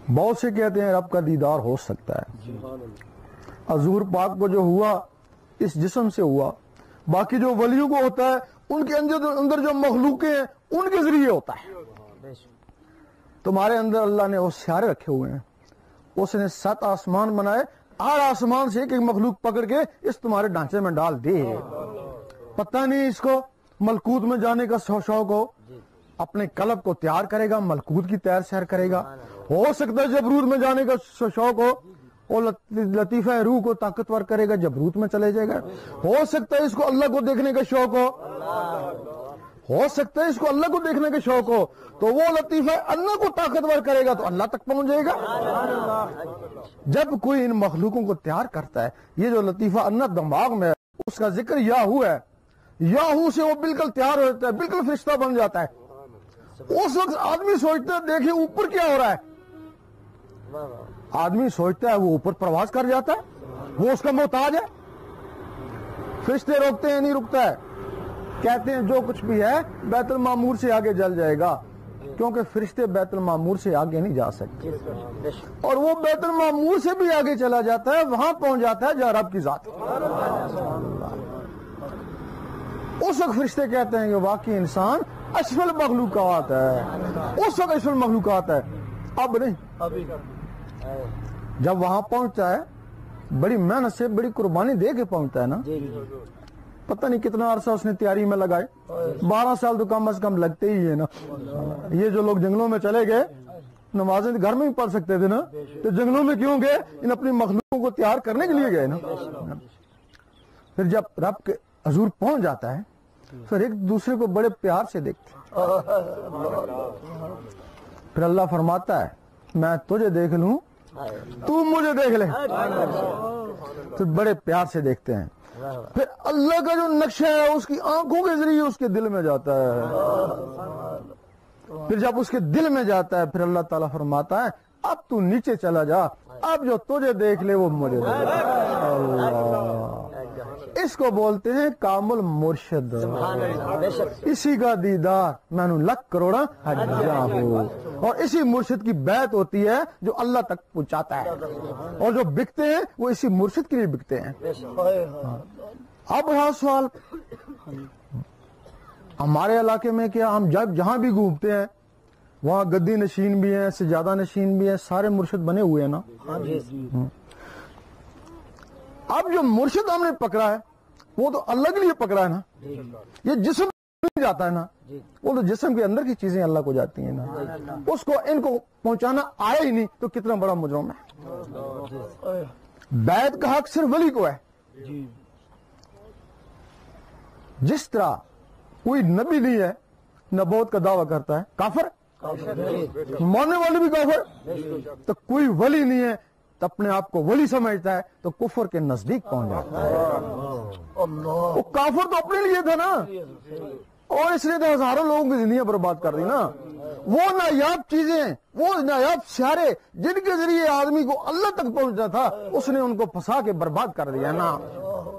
بہت سے کہتے ہیں رب کا دیدار ہو سکتا ہے۔ حضور پاک کو جو ہوا اس جسم سے ہوا، باقی جو ولیوں کو ہوتا ہے ان کے اندر جو مخلوقیں ہیں ان کے ذریعے ہوتا ہے۔ تمہارے اندر اللہ نے وہ سیارے رکھے ہوئے ہیں، اس نے 7 آسمان بنائے، ہر آسمان سے ایک مخلوق پکڑ کے اس تمہارے ڈھانچے میں ڈال دے۔ پتہ نہیں اس کو ملکوت میں جانے کا شوق ہو، اپنے قلب کو تیار کرے گا، ملکوت کی تیر سیر کرے گا۔ ہو سکتا ہے جبروت میں جانے کا شوق ہو، اور لطیفہ روح کو طاقتور کرے گا، جبروت میں چلے جائے گا۔ ہو سکتا ہے اس کو اللہ کو دیکھنے کا شوق ہو سکتا ہے اس کو اللہ کو دیکھنے کا شوق ہو تو وہ لطیفہ اللہ کو طاقتور کرے گا تو اللہ تک پہنچ جائے گا۔ جب کوئی ان مخلوقوں کو تیار کرتا ہے، یہ جو لطیفہ اللہ دماغ میں ہے اس کا ذکر یاہو ہے، یاہو سے وہ بالکل تیار ہو جاتا ہے، بالکل فرشتہ بن جاتا ہے۔ اس وقت آدمی سوچتا ہے دیکھیں اوپر کیا ہو رہا ہے، آدمی سوچتا ہے وہ اوپر پرواز کر جاتا ہے، وہ اس کا محتاج ہے۔ فرشتے روکتے ہیں نہیں رکتا ہے، کہتے ہیں جو کچھ بھی ہے بیت المعمور سے آگے جل جائے گا، کیونکہ فرشتے بیت المعمور سے آگے نہیں جا سکتے، اور وہ بیت المعمور سے بھی آگے چلا جاتا ہے، وہاں پہنچ جاتا ہے جہاں رب کی ذات ہے۔ اس وقت فرشتے کہتے ہیں کہ واقعی انسان اشرف مخلوقات ہے، اس وقت اشرف مخلوقات ہے، اب نہیں۔ جب وہاں پہنچتا ہے بڑی محنت سے بڑی قربانی دے کے پہنچتا ہے نا، پتہ نہیں کتنا عرصہ اس نے تیاری میں لگائے، 12 سال تو کم از کم لگتے ہی ہے نا۔ یہ جو لوگ جنگلوں میں چلے گئے، نمازیں گھر میں ہی پڑھ سکتے تھے نا، تو جنگلوں میں کیوں گئے؟ ان اپنی مخلوقوں کو تیار کرنے کے لیے گئے نا۔ پھر جب رب کے حضور پہنچ جاتا ہے پھر ایک دوسرے کو بڑے پیار سے دیکھتے ہیں، پھر اللہ فرماتا ہے میں تجھے دیکھ لوں تو مجھے دیکھ لے، پھر بڑے پیار سے دیکھتے ہیں۔ پھر اللہ کا جو نقشہ ہے اس کی آنکھوں کے ذریعے اس کے دل میں جاتا ہے، پھر جب اس کے دل میں جاتا ہے پھر اللہ تعالیٰ فرماتا ہے اب تو نیچے چلا جا، اب جو تجھے دیکھ لے وہ مجھے دیکھ لے۔ اللہ اس کو بولتے ہیں کامل مرشد. اسی کا دیدار میں نے لکھ کروڑا حجا ہو. اور اسی مرشد کی بیعت ہوتی ہے جو اللہ تک پہنچاتا ہے, اور جو بکتے ہیں وہ اسی مرشد کے لیے بکتے ہیں. اب رہا سوال, ہمارے علاقے میں کیا ہم جب جہاں بھی گھومتے ہیں وہاں گدی نشین بھی ہیں, سجادہ نشین بھی ہیں, سارے مرشد بنے ہوئے ہیں نا. اب جو مرشد ہم نے پکڑا ہے وہ تو اللہ کے لیے پکڑا ہے نا. یہ جسم نہیں جاتا ہے نا, وہ تو جسم کے اندر کی چیزیں اللہ کو جاتی ہیں نا. اس کو ان کو پہنچانا آیا ہی نہیں تو کتنا بڑا مجرم ہے. بیعت کا حق صرف ولی کو ہے. جس طرح کوئی نبی نہیں ہے نبوت کا دعویٰ کرتا ہے کافر, ماننے والے بھی کافر, تو کوئی ولی نہیں ہے تو اپنے آپ کو ولی سمجھتا ہے تو کفر کے نزدیک پہنچ جاتا ہے. وہ کافر تو اپنے لیے تھا نا, اور اس لیے تو ہزاروں لوگوں کی زندگیاں برباد کر دی نا. وہ نایاب چیزیں, وہ نایاب سیارے جن کے ذریعے آدمی کو اللہ تک پہنچنا تھا, اس نے ان کو پھنسا کے برباد کر دیا نا.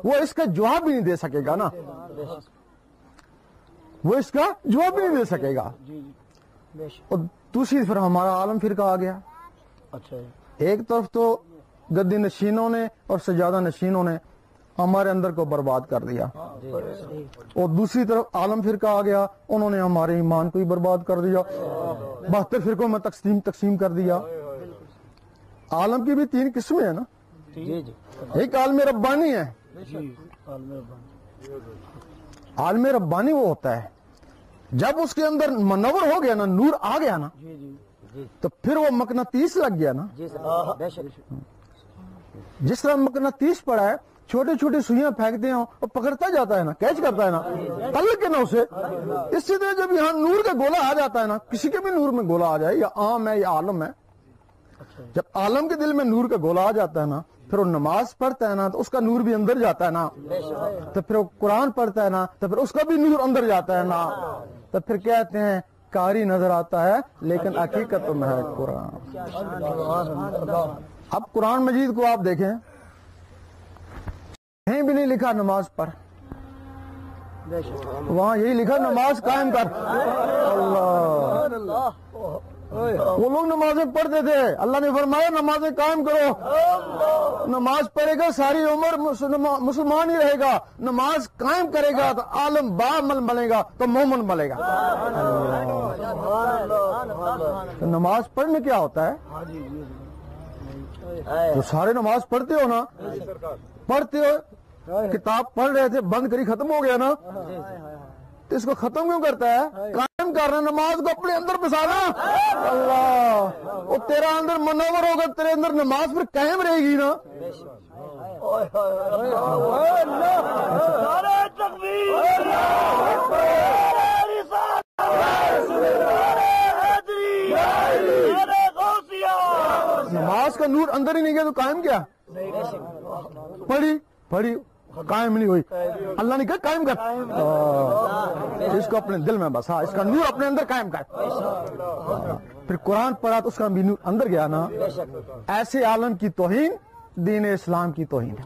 وہ اس کا جواب بھی نہیں دے سکے گا نا, وہ اس کا جواب بھی نہیں دے سکے گا. اور دوسری پھر ہمارا عالم فرقہ آ گیا. ایک طرف تو گدی نشینوں نے اور سجادہ نشینوں نے ہمارے اندر کو برباد کر دیا, اور دوسری طرف عالم فرقہ آ گیا, انہوں نے ہمارے ایمان کو ہی برباد کر دیا, 72 فرقوں میں تقسیم کر دیا. عالم کی بھی 3 قسمیں ہیں نا. ایک عالم ربانی ہے. عالم ربانی وہ ہوتا ہے جب اس کے اندر منور ہو گیا نا, نور آ گیا نا, تو پھر وہ مقناطیس لگ گیا نا. جس طرح مقناطیس پڑا ہے, چھوٹی چھوٹی سوئیاں پھینکتے ہیں اور پکڑتا جاتا ہے نا, کیچ کرتا ہے نا, تل کے نا اسے. اسی طرح جب یہاں نور کا گولا آ جاتا ہے نا, کسی کے بھی نور میں گولا آ جائے, یا عام ہے یا عالم ہے, جب عالم کے دل میں نور کا گولا آ جاتا ہے نا, پھر وہ نماز پڑھتا ہے نا تو اس کا نور بھی اندر جاتا ہے نا. تو پھر وہ قرآن پڑھتا ہے نا تو پھر اس کا بھی نور اندر جاتا ہے نا. تو پھر کہتے ہیں کاری نظر آتا ہے لیکن حقیقت میں ہے قرآن. اب قرآن مجید کو آپ دیکھیں, کہیں بھی نہیں لکھا نماز پڑھ, وہاں یہی لکھا نماز قائم کر. اللہ, وہ لوگ نمازیں پڑھتے تھے, اللہ نے فرمایا نمازیں قائم کرو. نماز پڑھے گا ساری عمر مسلمان ہی رہے گا, نماز قائم کرے گا تو عالم بعمل بنے گا تو مومن بنے گا. تو نماز پڑھنے کیا ہوتا ہے؟ تو سارے نماز پڑھتے ہو نا, پڑھتے ہو, کتاب پڑھ رہے تھے بند کری ختم ہو گیا نا, تو اس کو ختم کیوں کرتا ہے؟ قائم کرنا, نماز کو اپنے اندر بسانا. اللہ, وہ تیرا اندر منور ہوگا, تیرے اندر نماز پھر قائم رہے گی نا. نماز کا نور اندر ہی نہیں گیا تو قائم کیا؟ پڑھی قائم نہیں ہوئی. اللہ نے کہا قائم کر, اس کو اپنے دل میں بسا, اس کا نور اپنے اندر قائم کر. پھر قرآن پڑھا تو اس کا بھی نور اندر گیا نا. ایسے عالم کی توہین دین اسلام کی توہین ہے.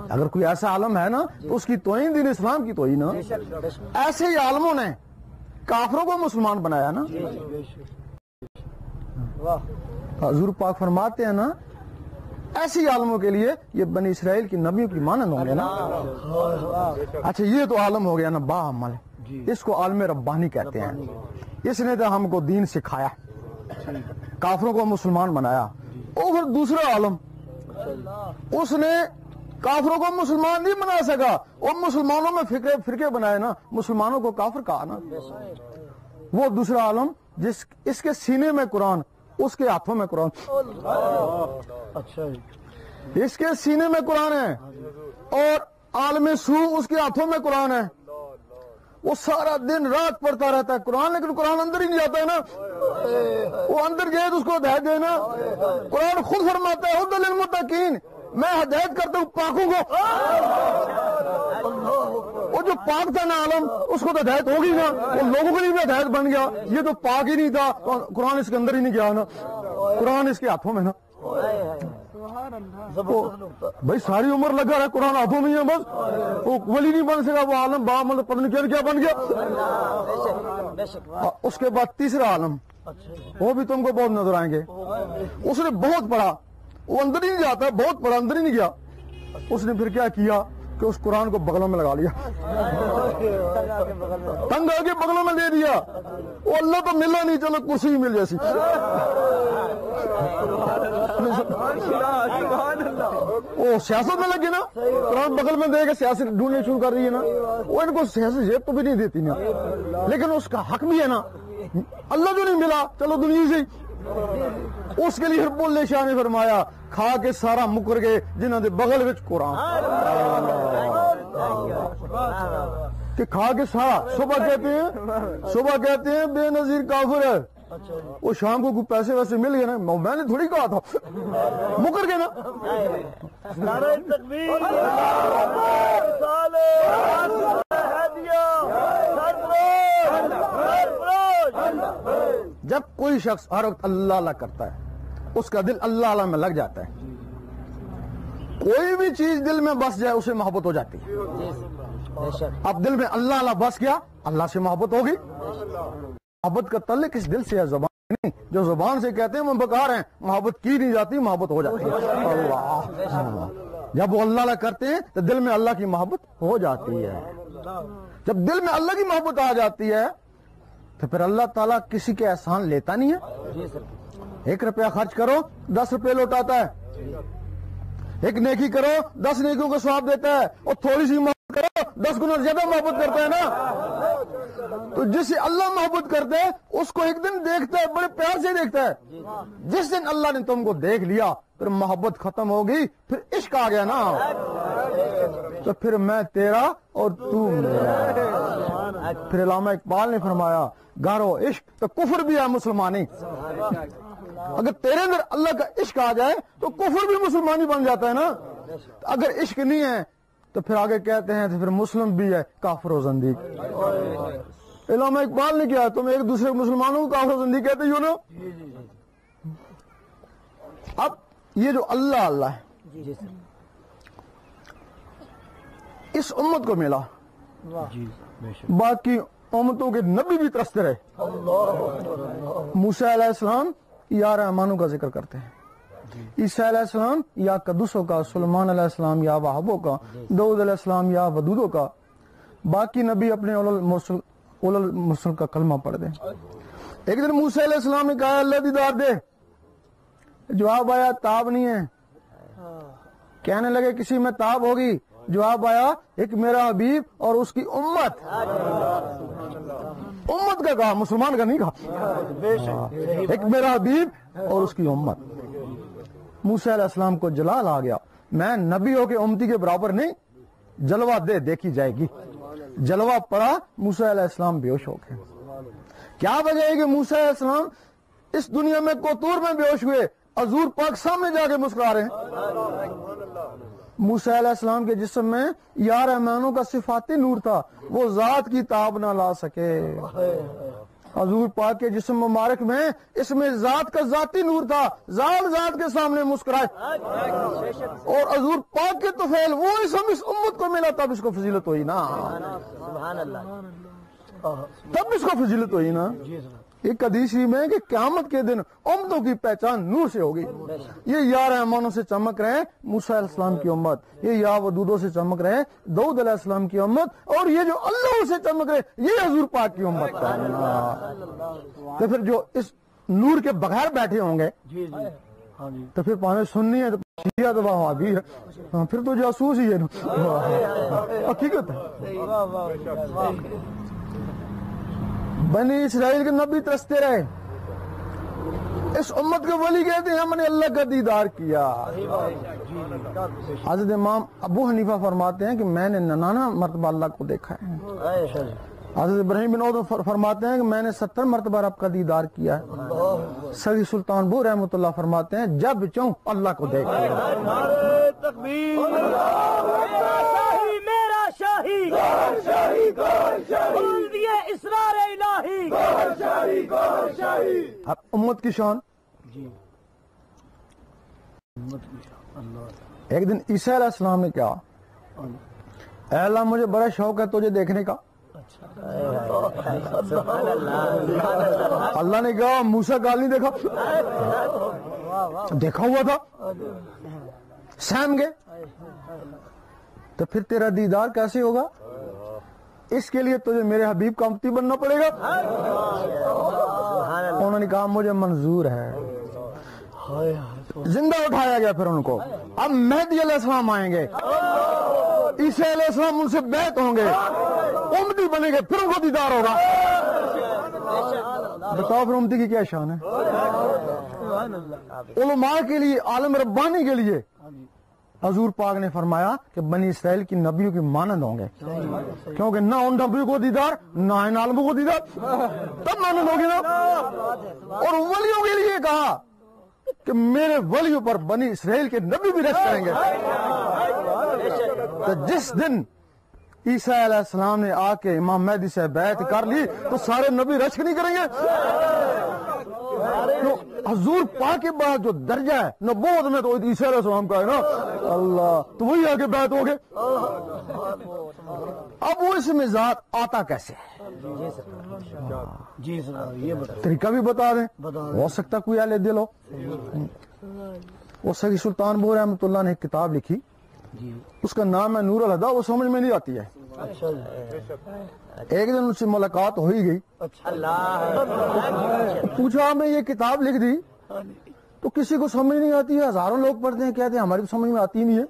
اگر کوئی ایسا عالم ہے نا تو اس کی توہین دین اسلام کی توہین ہے. ایسے ہی عالموں نے کافروں کو مسلمان بنایا نا. حضور پاک فرماتے ہیں نا, ایسی عالموں کے لیے یہ بنی اسرائیل کی نبیوں کی مانند ہوں گے نا. اچھا, یہ تو عالم ہو گیا نا باعمل, اس کو عالم ربانی کہتے ہیں. اس نے تو ہم کو دین سکھایا, کافروں کو مسلمان بنایا. اور پھر دوسرا عالم, اس نے کافروں کو مسلمان نہیں بنا سکا, اور مسلمانوں میں فرقے بنائے نا, مسلمانوں کو کافر کہا نا. وہ دوسرا عالم جس اس کے سینے میں قرآن, اس کے ہاتھوں میں قرآن. اچھا, اس کے سینے میں قرآن ہے اور عالم سو اس کے ہاتھوں میں قرآن ہے. وہ سارا دن رات پڑھتا رہتا ہے قرآن, لیکن قرآن اندر ہی نہیں جاتا ہے نا. وہ اندر جائے تو اس کو ہدایت دینا. قرآن خود فرماتا ہے ہدی للمتقین, میں ہدایت کرتا ہوں پاکوں کو. وہ جو پاک تھا نا عالم, اس کو تو ہدایت ہوگی نا, وہ لوگوں کے لیے بھی ہدایت بن گیا. یہ تو پاک ہی نہیں تھا, قرآن اس کے اندر ہی نہیں گیا نا, قرآن اس کے ہاتھوں میں نا. بھائی ساری عمر لگا رہا قرآن ہاتھوں میں ہے بس وہ ولی نہیں بن سکا وہ عالم با مطلب پتہ نہیں کیا بن گیا. اس کے بعد تیسرا عالم وہ بھی تم کو بہت نظر آئیں گے. اس نے بہت پڑھا وہ اندر ہی نہیں جاتا بہت پڑھا اندر ہی نہیں گیا. اس نے پھر کیا کیا کہ اس قرآن کو بغلوں میں لگا لیا تنگ آ کے بغلوں میں لے دیا. وہ اللہ تو ملا نہیں چلو کرسی ہی مل جیسی. وہ سیاست میں لگے نا قرآن بغل میں دے کے سیاست ڈھونڈنے شروع کر رہی ہے نا. وہ ان کو سیاست جیب تو بھی نہیں دیتی نا لیکن اس کا حق بھی ہے نا. اللہ جو نہیں ملا چلو دنیا سے اس کے لیے رب اللہ شاہ نے فرمایا کھا کے سارا مکر گئے جنہوں نے بغل وچ قرآن کہ کھا کے سارا. صبح کہتے ہیں بے نظیر کافر ہے. وہ شام کو کوئی پیسے ویسے مل گئے نا میں نے تھوڑی کہا تھا مکر گئے نا. جب کوئی شخص ہر وقت اللہ اللہ کرتا ہے اس کا دل اللہ اللہ میں لگ جاتا ہے. کوئی بھی چیز دل میں بس جائے اسے محبت ہو جاتی ہے. اب دل میں اللہ اللہ بس گیا اللہ سے محبت ہوگی. محبت کا تعلق اس دل سے ہے زبان نہیں. جو زبان سے کہتے ہیں وہ بکار ہیں محبت کی نہیں جاتی محبت ہو جاتی ہے. اللہ جب وہ اللہ اللہ کرتے ہیں تو دل میں اللہ کی محبت ہو جاتی ہے. جب دل میں اللہ کی محبت آ جاتی ہے تو پھر اللہ تعالیٰ کسی کے احسان لیتا نہیں ہے. 1 روپیہ خرچ کرو 10 روپے لوٹاتا ہے. ایک نیکی کرو 10 نیکیوں کا ثواب دیتا ہے. اور تھوڑی سی محبت کرو 10 گنا زیادہ محبت کرتا ہے نا. تو جس سے اللہ محبت کرتے ہے اس کو ایک دن دیکھتا ہے بڑے پیار سے دیکھتا ہے. جس دن اللہ نے تم کو دیکھ لیا پھر محبت ختم ہوگی پھر عشق آ گیا نا. تو پھر میں تیرا اور تو میرا. پھر علامہ اقبال نے فرمایا گھر و عشق تو کفر بھی ہے مسلمانی. اگر تیرے اندر اللہ کا عشق آ جائے تو کفر بھی مسلمانی بن جاتا ہے نا. اگر عشق نہیں ہے تو پھر آگے کہتے ہیں تو پھر مسلم بھی ہے کافر و زندیق. علامہ اقبال نے کیا تم ایک دوسرے مسلمانوں کو کافر و زندیق کہتے ہو نا. اب یہ جو اللہ اللہ ہے اس امت کو ملا باقی امتوں کے نبی بھی ترستے رہے. موسیٰ علیہ السلام یا رحمانوں کا ذکر کرتے ہیں. عیسیٰ علیہ السلام یا قدسوں کا. سلیمان علیہ السلام یا وہابوں کا. داؤد علیہ السلام یا ودودوں کا. باقی نبی اپنے اول المرسل کا کلمہ پڑھ دیں. ایک دن موسیٰ علیہ السلام نے کہا اللہ دیدار دے. جواب آیا تاب نہیں ہے. کہنے لگے کسی میں تاب ہوگی. جواب آیا ایک میرا حبیب اور اس کی امت. امت کا کہا مسلمان کا نہیں کہا. ایک میرا حبیب اور اس کی امت. موسیٰ علیہ السلام کو جلال آ گیا. میں نبی ہو کے امتی کے برابر نہیں. جلوہ دے دیکھی جائے گی. جلوہ پڑا موسیٰ علیہ السلام بے ہوش ہو گئے. کیا وجہ ہے کہ موسیٰ علیہ السلام اس دنیا میں کوتور میں بے ہوش ہوئے حضور پاک سامنے جا کے مسکرا رہے ہیں. موسیٰ علیہ السلام کے جسم میں یا رحمانوں کا صفاتی نور تھا وہ ذات کی تاب نہ لا سکے. حضور پاک کے جسم مبارک میں اس میں ذات کا ذاتی نور تھا. ذات کے سامنے مسکرائے اور حضور پاک کے طفیل وہ اس امت کو ملا تب اس کو فضیلت ہوئی نا. تب اس کو فضیلت ہوئی نا. ایک حدیث میں کہ قیامت کے دن امتوں کی پہچان نور سے ہوگی. یہ یا رحمانوں سے چمک رہے موسیٰ علیہ السلام کی امت. یہ یا ودودوں سے چمک رہے داؤد علیہ السلام کی امت. اور یہ جو اللہ سے چمک رہے یہ حضور پاک کی امت کا. تو پھر جو اس نور کے بغیر بیٹھے ہوں گے تو پھر پانے سننی ہے تو شیعہ تو وہابی ہے پھر تو جاسوس ہی ہے نا. حقیقت ہے. بنی اسرائیل کے نبی ترستے رہے. اس امت کے ولی کہتے ہیں ہم نے اللہ کا دیدار کیا. حضرت امام ابو حنیفہ فرماتے ہیں کہ میں نے 99 مرتبہ اللہ کو دیکھا ہے. حضرت ابراہیم بن عوف فرماتے ہیں کہ میں نے 70 مرتبہ رب کا دیدار کیا ہے. سری سلطان بو رحمۃ اللہ فرماتے ہیں جب چاہوں اللہ کو دیکھ لیا. اب امت کی شان ایک دن عیسیٰ علیہ السلام نے کہا اے اللہ مجھے بڑا شوق ہے تجھے دیکھنے کا. اللہ نے کہا موسیٰ کال نہیں دیکھا؟ دیکھا ہوا تھا. سہم گئے. تو پھر تیرا دیدار کیسے ہوگا؟ اس کے لیے تجھے میرے حبیب کا امتی بننا پڑے گا. انہوں نے کہا مجھے منظور ہے. زندہ اٹھایا گیا پھر ان کو. اب مہدی علیہ السلام آئیں گے, عیسیٰ علیہ السلام ان سے بیعت ہوں گے, امتی بنیں گے, پھر ان کو دیدار ہوگا. بتاؤ پھر امتی کی کیا شان ہے؟ علماء کے لیے, عالم ربانی کے لیے حضور پاک نے فرمایا کہ بنی اسرائیل کی نبیوں کی مانند ہوں گے, کیونکہ نہ ان نبیوں کو دیدار نہ ان عالموں کو دیدار, تب مانند ہوگی نا. اور ولیوں کے لیے کہا کہ میرے ولیوں پر بنی اسرائیل کے نبی بھی رشک کریں گے. تو جس دن عیسیٰ علیہ السلام نے آ کے امام مہدی سے بیعت کر لی تو سارے نبی رشک نہیں کریں گے. تو حضور پاک کے بعد جو درجہ ہے نبوت میں تو عیسیٰ علیہ السلام کا ہے نا. اللہ, تو وہی آگے بیعت ہو گئے. اب وہ اس میں ذات آتا کیسے ہے؟ طریقہ بھی بتا دیں, ہو سکتا کوئی اہل دل ہو. وہ سیدی سلطان بور رحمۃ اللہ نے ایک کتاب لکھی, اس کا نام ہے نور الہدا. وہ سمجھ میں نہیں آتی ہے. ایک دن ان سے ملاقات ہو ہی گئی, پوچھا ہمیں یہ کتاب لکھ دی تو کسی کو سمجھ نہیں آتی ہے. ہزاروں لوگ پڑھتے ہیں, کہتے ہیں ہماری سمجھ میں آتی نہیں ہے.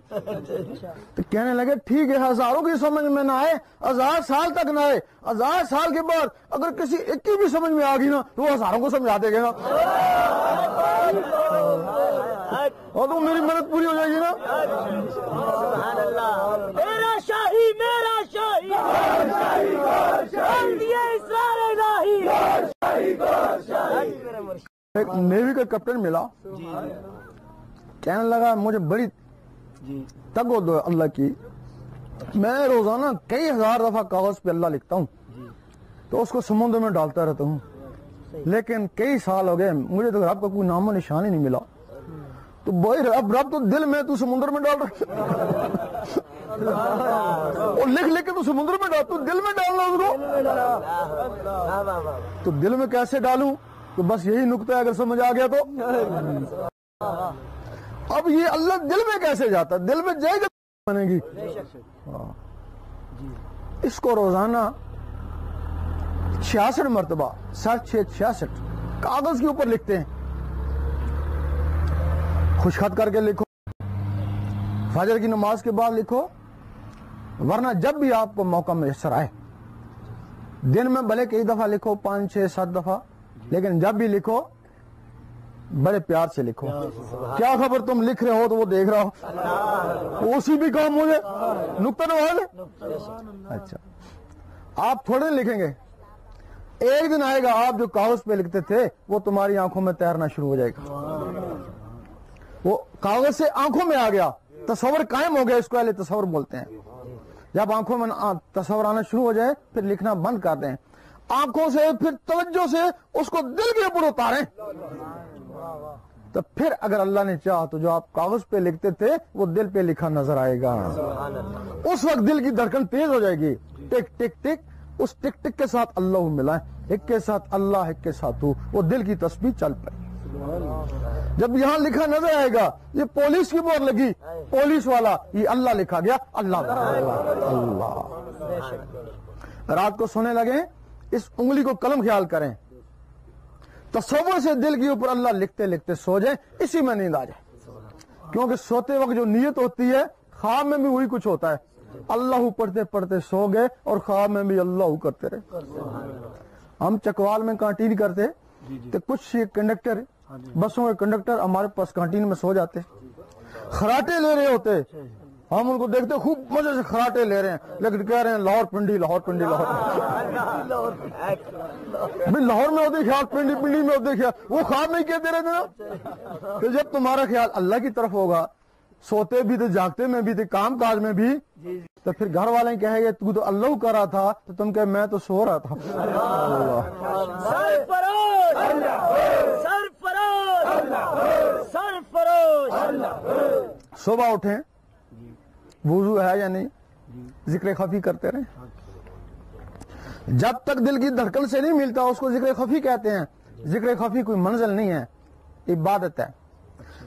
تو کہنے لگے ٹھیک ہے, ہزاروں کی سمجھ میں نہ آئے, 1000 سال تک نہ آئے, 1000 سال کے بعد اگر کسی ایک کی بھی سمجھ میں آ گئی نا تو وہ ہزاروں کو سمجھا دے گا نا, اور تو میری محنت پوری ہو جائے گی نا. میرا شاہی میرا شاہی ایک نیوی کا کیپٹن ملا, کہنے لگا مجھے بڑی تگ و دو اللہ کی, میں روزانہ کئی ہزار دفعہ کاغذ پہ اللہ لکھتا ہوں تو اس کو سمندر میں ڈالتا رہتا ہوں, لیکن کئی سال ہو گئے مجھے تو رب کا کوئی نام و نشان ہی نہیں ملا. تو بھائی رب تو دل میں, تو سمندر میں ڈال رہا, اور لکھ لکھ کے تو سمندر میں ڈال, تو دل میں ڈالنا اس کو. تو دل میں کیسے ڈالوں؟ تو بس یہی نقطہ ہے, اگر سمجھ آ گیا تو. اب یہ اللہ دل میں کیسے جاتا؟ دل میں جائے گا بنے گی. اس کو روزانہ 66 مرتبہ 66 کاغذ کے اوپر لکھتے ہیں. خوش خط کر کے لکھو, فجر کی نماز کے بعد لکھو, ورنہ جب بھی آپ کو موقع میسر آئے. دن میں بھلے کئی دفعہ لکھو, 5 6 7 دفعہ, لیکن جب بھی لکھو بڑے پیار سے لکھو. کیا خبر تم لکھ رہے ہو تو وہ دیکھ رہا ہو, اسی بھی کام ہو جائے, نقطہ نواز. اچھا, آپ تھوڑے لکھیں گے, ایک دن آئے گا آپ جو کاغذ پہ لکھتے تھے وہ تمہاری آنکھوں میں تیرنا شروع ہو جائے گا. وہ کاغذ سے آنکھوں میں آ گیا, تصور قائم ہو گیا, اس کو اہل تصور بولتے ہیں. جب آنکھوں میں تصور آنا شروع ہو جائے پھر لکھنا بند کر دیں, آنکھوں سے پھر توجہ سے اس کو دل کے اوپر اتاریں. تو پھر اگر اللہ نے چاہا تو جو آپ کاغذ پہ لکھتے تھے وہ دل پہ لکھا نظر آئے گا. اس وقت دل کی دھڑکن تیز ہو جائے گی, ٹک ٹک ٹک. اس ٹک ٹک کے ساتھ اللہ ملائیں, ایک کے ساتھ اللہ, ایک کے ساتھ وہ دل کی تسبیح چل پائے. جب یہاں لکھا نظر آئے گا یہ پولیس کی مہر لگی, پولیس والا, یہ اللہ لکھا گیا, اللہ اللہ. رات کو سونے لگے, اس انگلی کو قلم خیال کریں, تصور سے دل کے اوپر اللہ لکھتے لکھتے سو جائیں, اسی میں نیند آ جائے. کیونکہ سوتے وقت جو نیت ہوتی ہے خواب میں بھی وہی کچھ ہوتا ہے. اللہ پڑھتے پڑھتے سو گئے اور خواب میں بھی اللہ کرتے رہے. ہم چکوال میں کانٹین کرتے تو کچھ کنڈکٹر, بسوں کے کنڈکٹر ہمارے پاس کانٹین میں سو جاتے, خراٹے لے رہے ہوتے. ہم ان کو دیکھتے خوب مزے سے خراٹے لے رہے ہیں, لیکن کہہ رہے ہیں لاہور پنڈی لاہور پنڈی لاہور. لاہور میں ہوتے خیال, پنڈی پنڈی میں ہوتے خیال, وہ خواب نہیں کہتے رہتے نا. تو جب تمہارا خیال اللہ کی طرف ہوگا, سوتے بھی تھے, جاگتے میں بھی تھے, کام کاج میں بھی, تو پھر گھر والے کہیں گے تو اللہ کر رہا تھا, تو تم کہ میں تو سو رہا تھا. سرفروش صبح اٹھیں وضو ہے یا نہیں, ذکر خفی کرتے رہیں. جب تک دل کی دھڑکن سے نہیں ملتا اس کو ذکر خفی کہتے ہیں. ذکر خفی کوئی منزل نہیں ہے, عبادت ہے.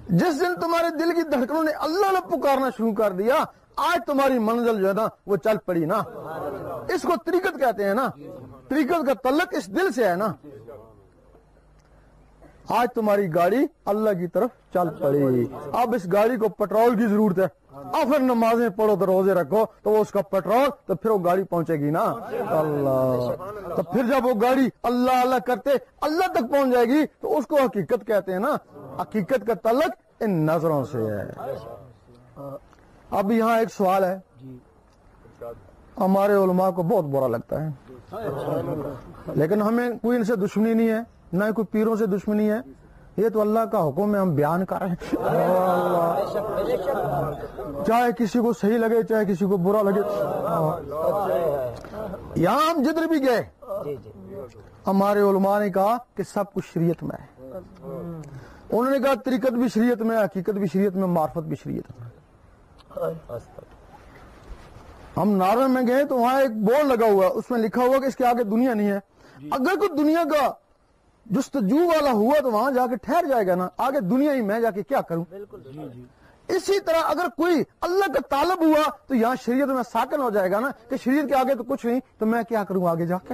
جس دن تمہارے دل کی دھڑکنوں نے اللہ اللہ پکارنا شروع کر دیا, آج تمہاری منزل جو ہے نا وہ چل پڑی نا. اس کو طریقت کہتے ہیں نا, طریقت کا تعلق اس دل سے ہے نا. آج تمہاری گاڑی اللہ کی طرف چل پڑی. اب اس گاڑی کو پیٹرول کی ضرورت ہے. اب پھر نمازیں پڑھو تو روزے رکھو تو وہ اس کا پیٹرول, تو پھر وہ گاڑی پہنچے گی نا. اللہ, تو پھر جب وہ گاڑی اللہ اللہ کرتے اللہ تک پہنچ جائے گی تو اس کو حقیقت کہتے ہیں نا. حقیقت کا تعلق ان نظروں سے ہے. اب یہاں ایک سوال ہے, ہمارے علماء کو بہت برا لگتا ہے, لیکن ہمیں کوئی ان سے دشمنی نہیں ہے, نہ کوئی پیروں سے دشمنی ہے. یہ تو اللہ کا حکم ہے, ہم بیان کر رہے ہیں. چاہے کسی کو صحیح لگے چاہے کسی کو برا لگے. یہاں ہم جدھر بھی گئے ہمارے علماء نے کہا کہ سب کچھ شریعت میں ہے. انہوں نے کہا طریقت بھی شریعت میں, حقیقت بھی شریعت میں, معرفت بھی شریعت میں. ہم نارا میں گئے تو وہاں ایک بورڈ لگا ہوا, اس میں لکھا ہوا کہ اس کے آگے دنیا نہیں ہے. اگر کوئی دنیا کا جستجو والا ہوا تو وہاں جا کے ٹھہر جائے گا نا, آگے دنیا ہی میں جا کے کیا کروں. اسی طرح اگر کوئی اللہ کا طالب ہوا تو یہاں شریعت میں ساکن ہو جائے گا نا کہ شریعت کے آگے تو کچھ نہیں, تو میں کیا کروں آگے جا کے.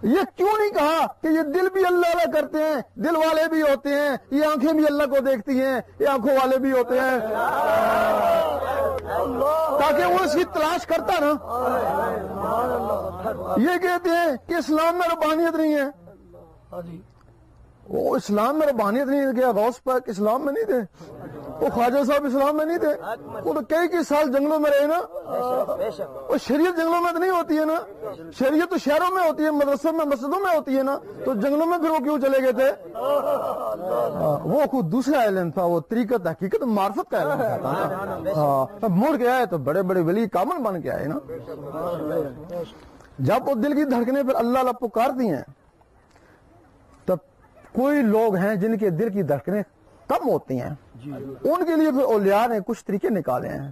یہ کیوں نہیں کہا کہ یہ دل بھی اللہ اللہ کرتے ہیں, دل والے بھی ہوتے ہیں, یہ آنکھیں بھی اللہ کو دیکھتی ہیں, یہ آنکھوں والے بھی ہوتے ہیں, تاکہ وہ اس کی تلاش کرتا نا. یہ کہتے ہیں کہ اسلام میں ربانیت نہیں ہے. وہ اسلام میں ربانیت نہیں ہے کیا غوث پاک اسلام میں نہیں تھے, وہ خواجہ صاحب اسلام میں نہیں تھے, وہ تو کئی سال جنگلوں میں رہے نا. وہ شریعت جنگلوں میں تو نہیں ہوتی ہے نا, شریعت تو شہروں میں ہوتی ہے, مدرسوں میں مسجدوں میں ہوتی ہے نا. تو جنگلوں میں پھر وہ کیوں چلے گئے تھے؟ وہ خود دوسرا علم تھا, وہ طریقت حقیقت معرفت کا علم تھا. مڑ کے آئے تو بڑے بڑے ولی کامل بن کے آئے نا. جب وہ دل کی دھڑکنے پر اللہ اللہ پکارتی ہیں تب کوئی لوگ ہیں جن کے دل کی دھڑکنیں کم ہوتی ہیں, ان کے لیے پھر اولیاء نے کچھ طریقے نکالے ہیں.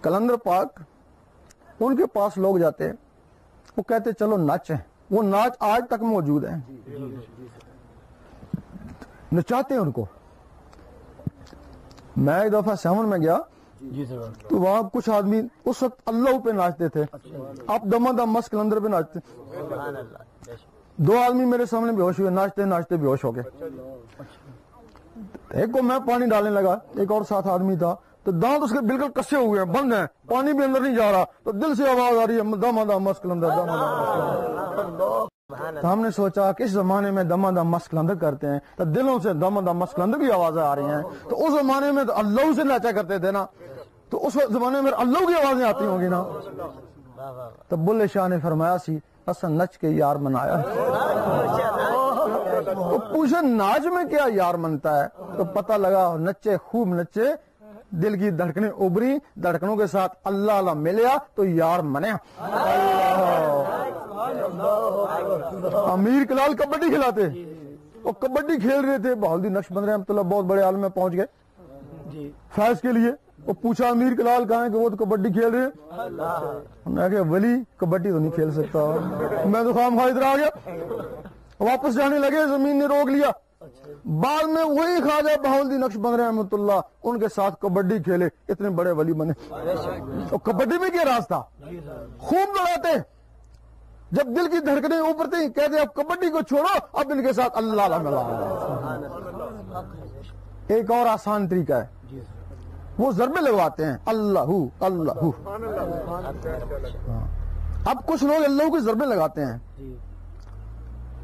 کلندر پاک ان کے پاس لوگ جاتے ہیں, وہ کہتے چلو ناچیں. وہ ناچ آج تک موجود ہے, نچاتے ہیں ان کو. میں ایک دفعہ سیون میں گیا تو وہاں کچھ آدمی اس وقت اللہ پہ ناچتے تھے, اب دما دم مست کلندر پہ ناچتے. 2 آدمی میرے سامنے بے ہوش ہوئے, ناچتے ناچتے بے ہوش ہو گئے. ایک کو میں پانی ڈالنے لگا, ایک اور ساتھ آدمی تھا, تو دانت اس کے بالکل کسے ہوئے ہیں, بند ہیں, پانی بھی اندر نہیں جا رہا, تو دل سے آواز آ رہی ہے دما دم مست کلندر, دما دم. تو ہم نے سوچا کہ اس زمانے میں دما دم مست کلندر کرتے ہیں تو دلوں سے دما دم مست کلندر کی آوازیں آ رہی ہیں. تو اس زمانے میں تو اللہ سے ناچا کرتے تھے نا, تو اس زمانے میں اللہ کی آوازیں آتی ہوں گی نا. تو بلے شاہ نے فرمایا سی اصل نچ کے یار منایا. تو پوچھے ناچ میں کیا یار منتا ہے, تو پتہ لگا نچے خوب نچے, دل کی دھڑکنیں ابری, دھڑکنوں کے ساتھ اللہ اللہ ملیا تو یار منیا. امیر کلال کبڈی کھلاتے, وہ کبڈی کھیل رہے تھے, بہالدین نقشبندی رحمۃ اللہ بہت بڑے عالم میں پہنچ گئے فیض کے لیے. وہ پوچھا امیر کلال کہاں ہے, کہ وہ تو کبڈی کھیل رہے ہیں. میں کہ ولی کبڈی تو نہیں کھیل سکتا, میں تو خام خواہ ادھر آ گیا. واپس جانے لگے, زمین نے روک لیا. بعد میں وہی خواجہ بہالدین نقشبندی رحمۃ اللہ ان کے ساتھ کبڈی کھیلے, اتنے بڑے ولی بنے. اور کبڈی میں کیا راز تھا, خوب لڑاتے. جب دل کی دھڑکنیں اوپر تھیں کہتے اب کبڈی کو چھوڑو, اب ان کے ساتھ اللہ اللہ ملا. ایک اور آسان طریقہ ہے, وہ ضربے لگواتے ہیں اللہ اللہ. اب کچھ لوگ اللہ کے ضربے لگاتے ہیں,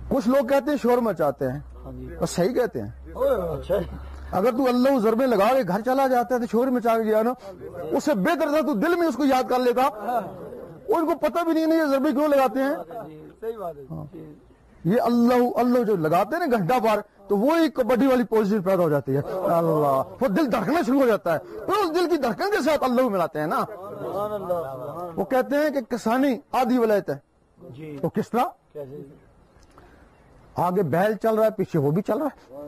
کچھ لوگ کہتے ہیں شور مچاتے ہیں, اور صحیح کہتے ہیں. اگر تو اللہ ضربے لگا کے گھر چلا جاتا ہے تو شور مچا کے گیا نا, اس سے بہتر تھا تو دل میں اس کو یاد کر لیتا. ان کو پتہ بھی نہیں یہ ضربے کیوں لگاتے ہیں. یہ اللہ اللہ جو لگاتے ہیں نا گھنٹہ بار, تو وہی کبڈی والی پوزیشن پیدا ہو جاتی ہے. اللہ, وہ دل دھڑکنا شروع ہو جاتا ہے, پھر اس دل کی دھڑکن کے ساتھ اللہ ملاتے ہیں نا. وہ کہتے ہیں کہ کسانی آدھی ولایت ہے. تو کس طرح, آگے بیل چل رہا ہے, پیچھے وہ بھی چل رہا ہے.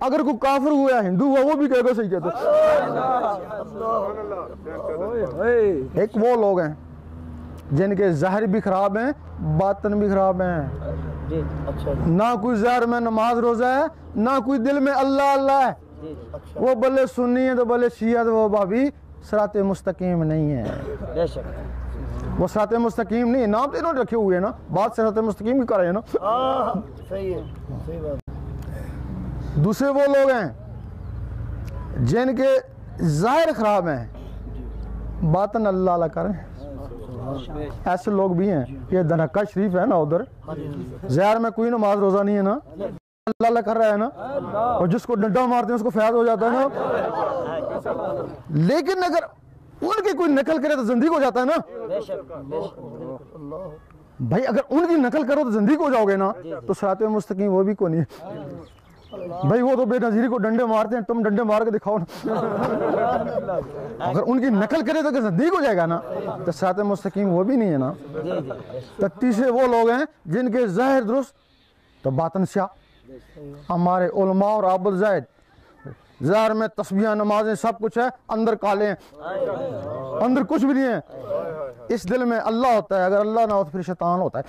اگر کوئی کافر ہوا یا ہندو ہوا وہ بھی کہے گا صحیح کہتے. ایک وہ لوگ ہیں جن کے ظاہر بھی خراب ہیں باطن بھی خراب ہیں. نہ کوئی ظاہر میں نماز روزہ ہے نہ کوئی دل میں اللہ اللہ ہے. وہ بلے سنی ہے تو بلے شیعہ تو وہ بھابی صراط مستقیم نہیں ہے. وہ صراط مستقیم نہیں ہے. نام تو انہوں نے رکھے ہوئے ہیں نا, بات صراط مستقیم کی کر رہے ہیں نا. صحیح ہے, صحیح بات. دوسرے وہ لوگ ہیں جن کے ظاہر خراب ہیں باطن اللہ اللہ کریں. ایسے لوگ بھی ہیں. یہ دھنکا شریف ہے نا ادھر, ظاہر میں کوئی نماز روزہ نہیں ہے نا, اللہ اللہ کر رہا ہے نا, اور جس کو ڈنڈا مارتے ہیں اس کو فیض ہو جاتا ہے نا. لیکن اگر ان کی کوئی نقل کرے تو زندگی ہو جاتا ہے نا. بھائی اگر ان کی نقل کرو تو زندگی ہو جاؤ گے نا, تو صراط مستقیم وہ بھی کو نہیں ہے. بھائی وہ تو بے نظیری کو ڈنڈے مارتے ہیں, تم ڈنڈے مار کے دکھاؤ نا. اگر ان کی نقل کرے تو زندگی ہو جائے گا نا, تو صراط مستقیم وہ بھی نہیں ہے نا. تو تیسرے وہ لوگ ہیں جن کے ظاہر درست تو باطن سیاہ. ہمارے علماء اور عابد زاہد ظاہر میں تسبیحیں نمازیں سب کچھ ہے, اندر کالے ہیں, اندر کچھ بھی نہیں ہے. اس دل میں اللہ ہوتا ہے, اگر اللہ نہ ہو تو پھر شیطان ہوتا ہے.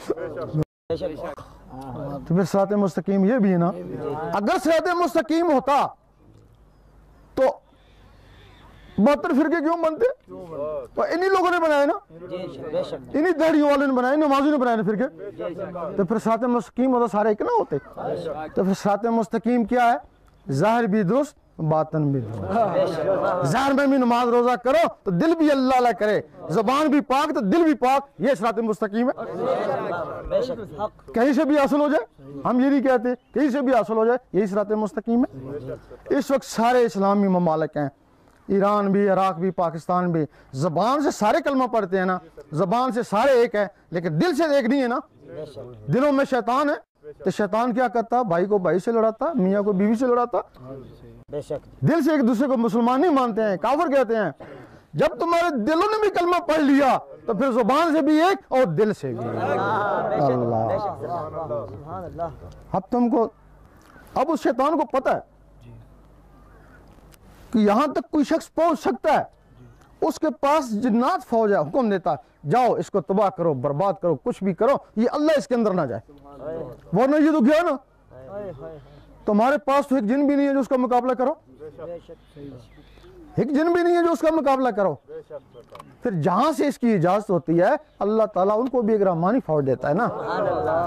تو پھر صراط مستقیم یہ بھی ہے نا. اگر صراط مستقیم ہوتا تو 72 فرقے کیوں بنتے؟ تو انہی لوگوں نے بنائے نا, انہی دہڑیوں والوں نے بنائے, نمازیوں نے بنائے نا فرقے. تو پھر صراط مستقیم ہوتا سارے ایک نہ ہوتے. تو پھر صراط مستقیم کیا ہے؟ ظاہر بھی درست باطن بھی درست. ظاہر میں بھی نماز روزہ کرو تو دل بھی اللہ اللہ کرے, زبان بھی پاک تو دل بھی پاک. یہ صراط مستقیم ہے. کہیں سے بھی حاصل ہو جائے, ہم یہ نہیں کہتے, کہیں سے بھی حاصل ہو جائے, یہی صراط مستقیم ہے. اس وقت سارے اسلامی ممالک ہیں, ایران بھی, عراق بھی, پاکستان بھی, زبان سے سارے کلمہ پڑھتے ہیں نا, زبان سے سارے ایک ہے, لیکن دل سے ایک نہیں ہے نا. دلوں میں شیطان ہے. تو شیطان کیا کرتا؟ بھائی کو بھائی سے لڑاتا, میاں کو بیوی سے لڑاتا. دل سے ایک دوسرے کو مسلمان نہیں مانتے ہیں, کافر کہتے ہیں. جب تمہارے دلوں نے بھی کلمہ پڑھ لیا تو پھر زبان سے بھی ایک اور دل سے بھی. اللہ, اب تم کو, اب اس شیطان کو پتہ ہے کہ یہاں تک کوئی شخص پہنچ سکتا ہے. اس کے پاس جنات فوج ہے, حکم دیتا جاؤ اس کو تباہ کرو, برباد کرو, کچھ بھی کرو, یہ اللہ اس کے اندر نہ جائے. ورنہ یہ تو گیا نا. تمہارے پاس تو ایک جن بھی نہیں ہے جو اس کا مقابلہ کرو, ایک جن بھی نہیں ہے جو اس کا مقابلہ کرو. پھر جہاں سے اس کی اجازت ہوتی ہے اللہ تعالیٰ ان کو بھی ایک رحمانی فوج دیتا ہے نا.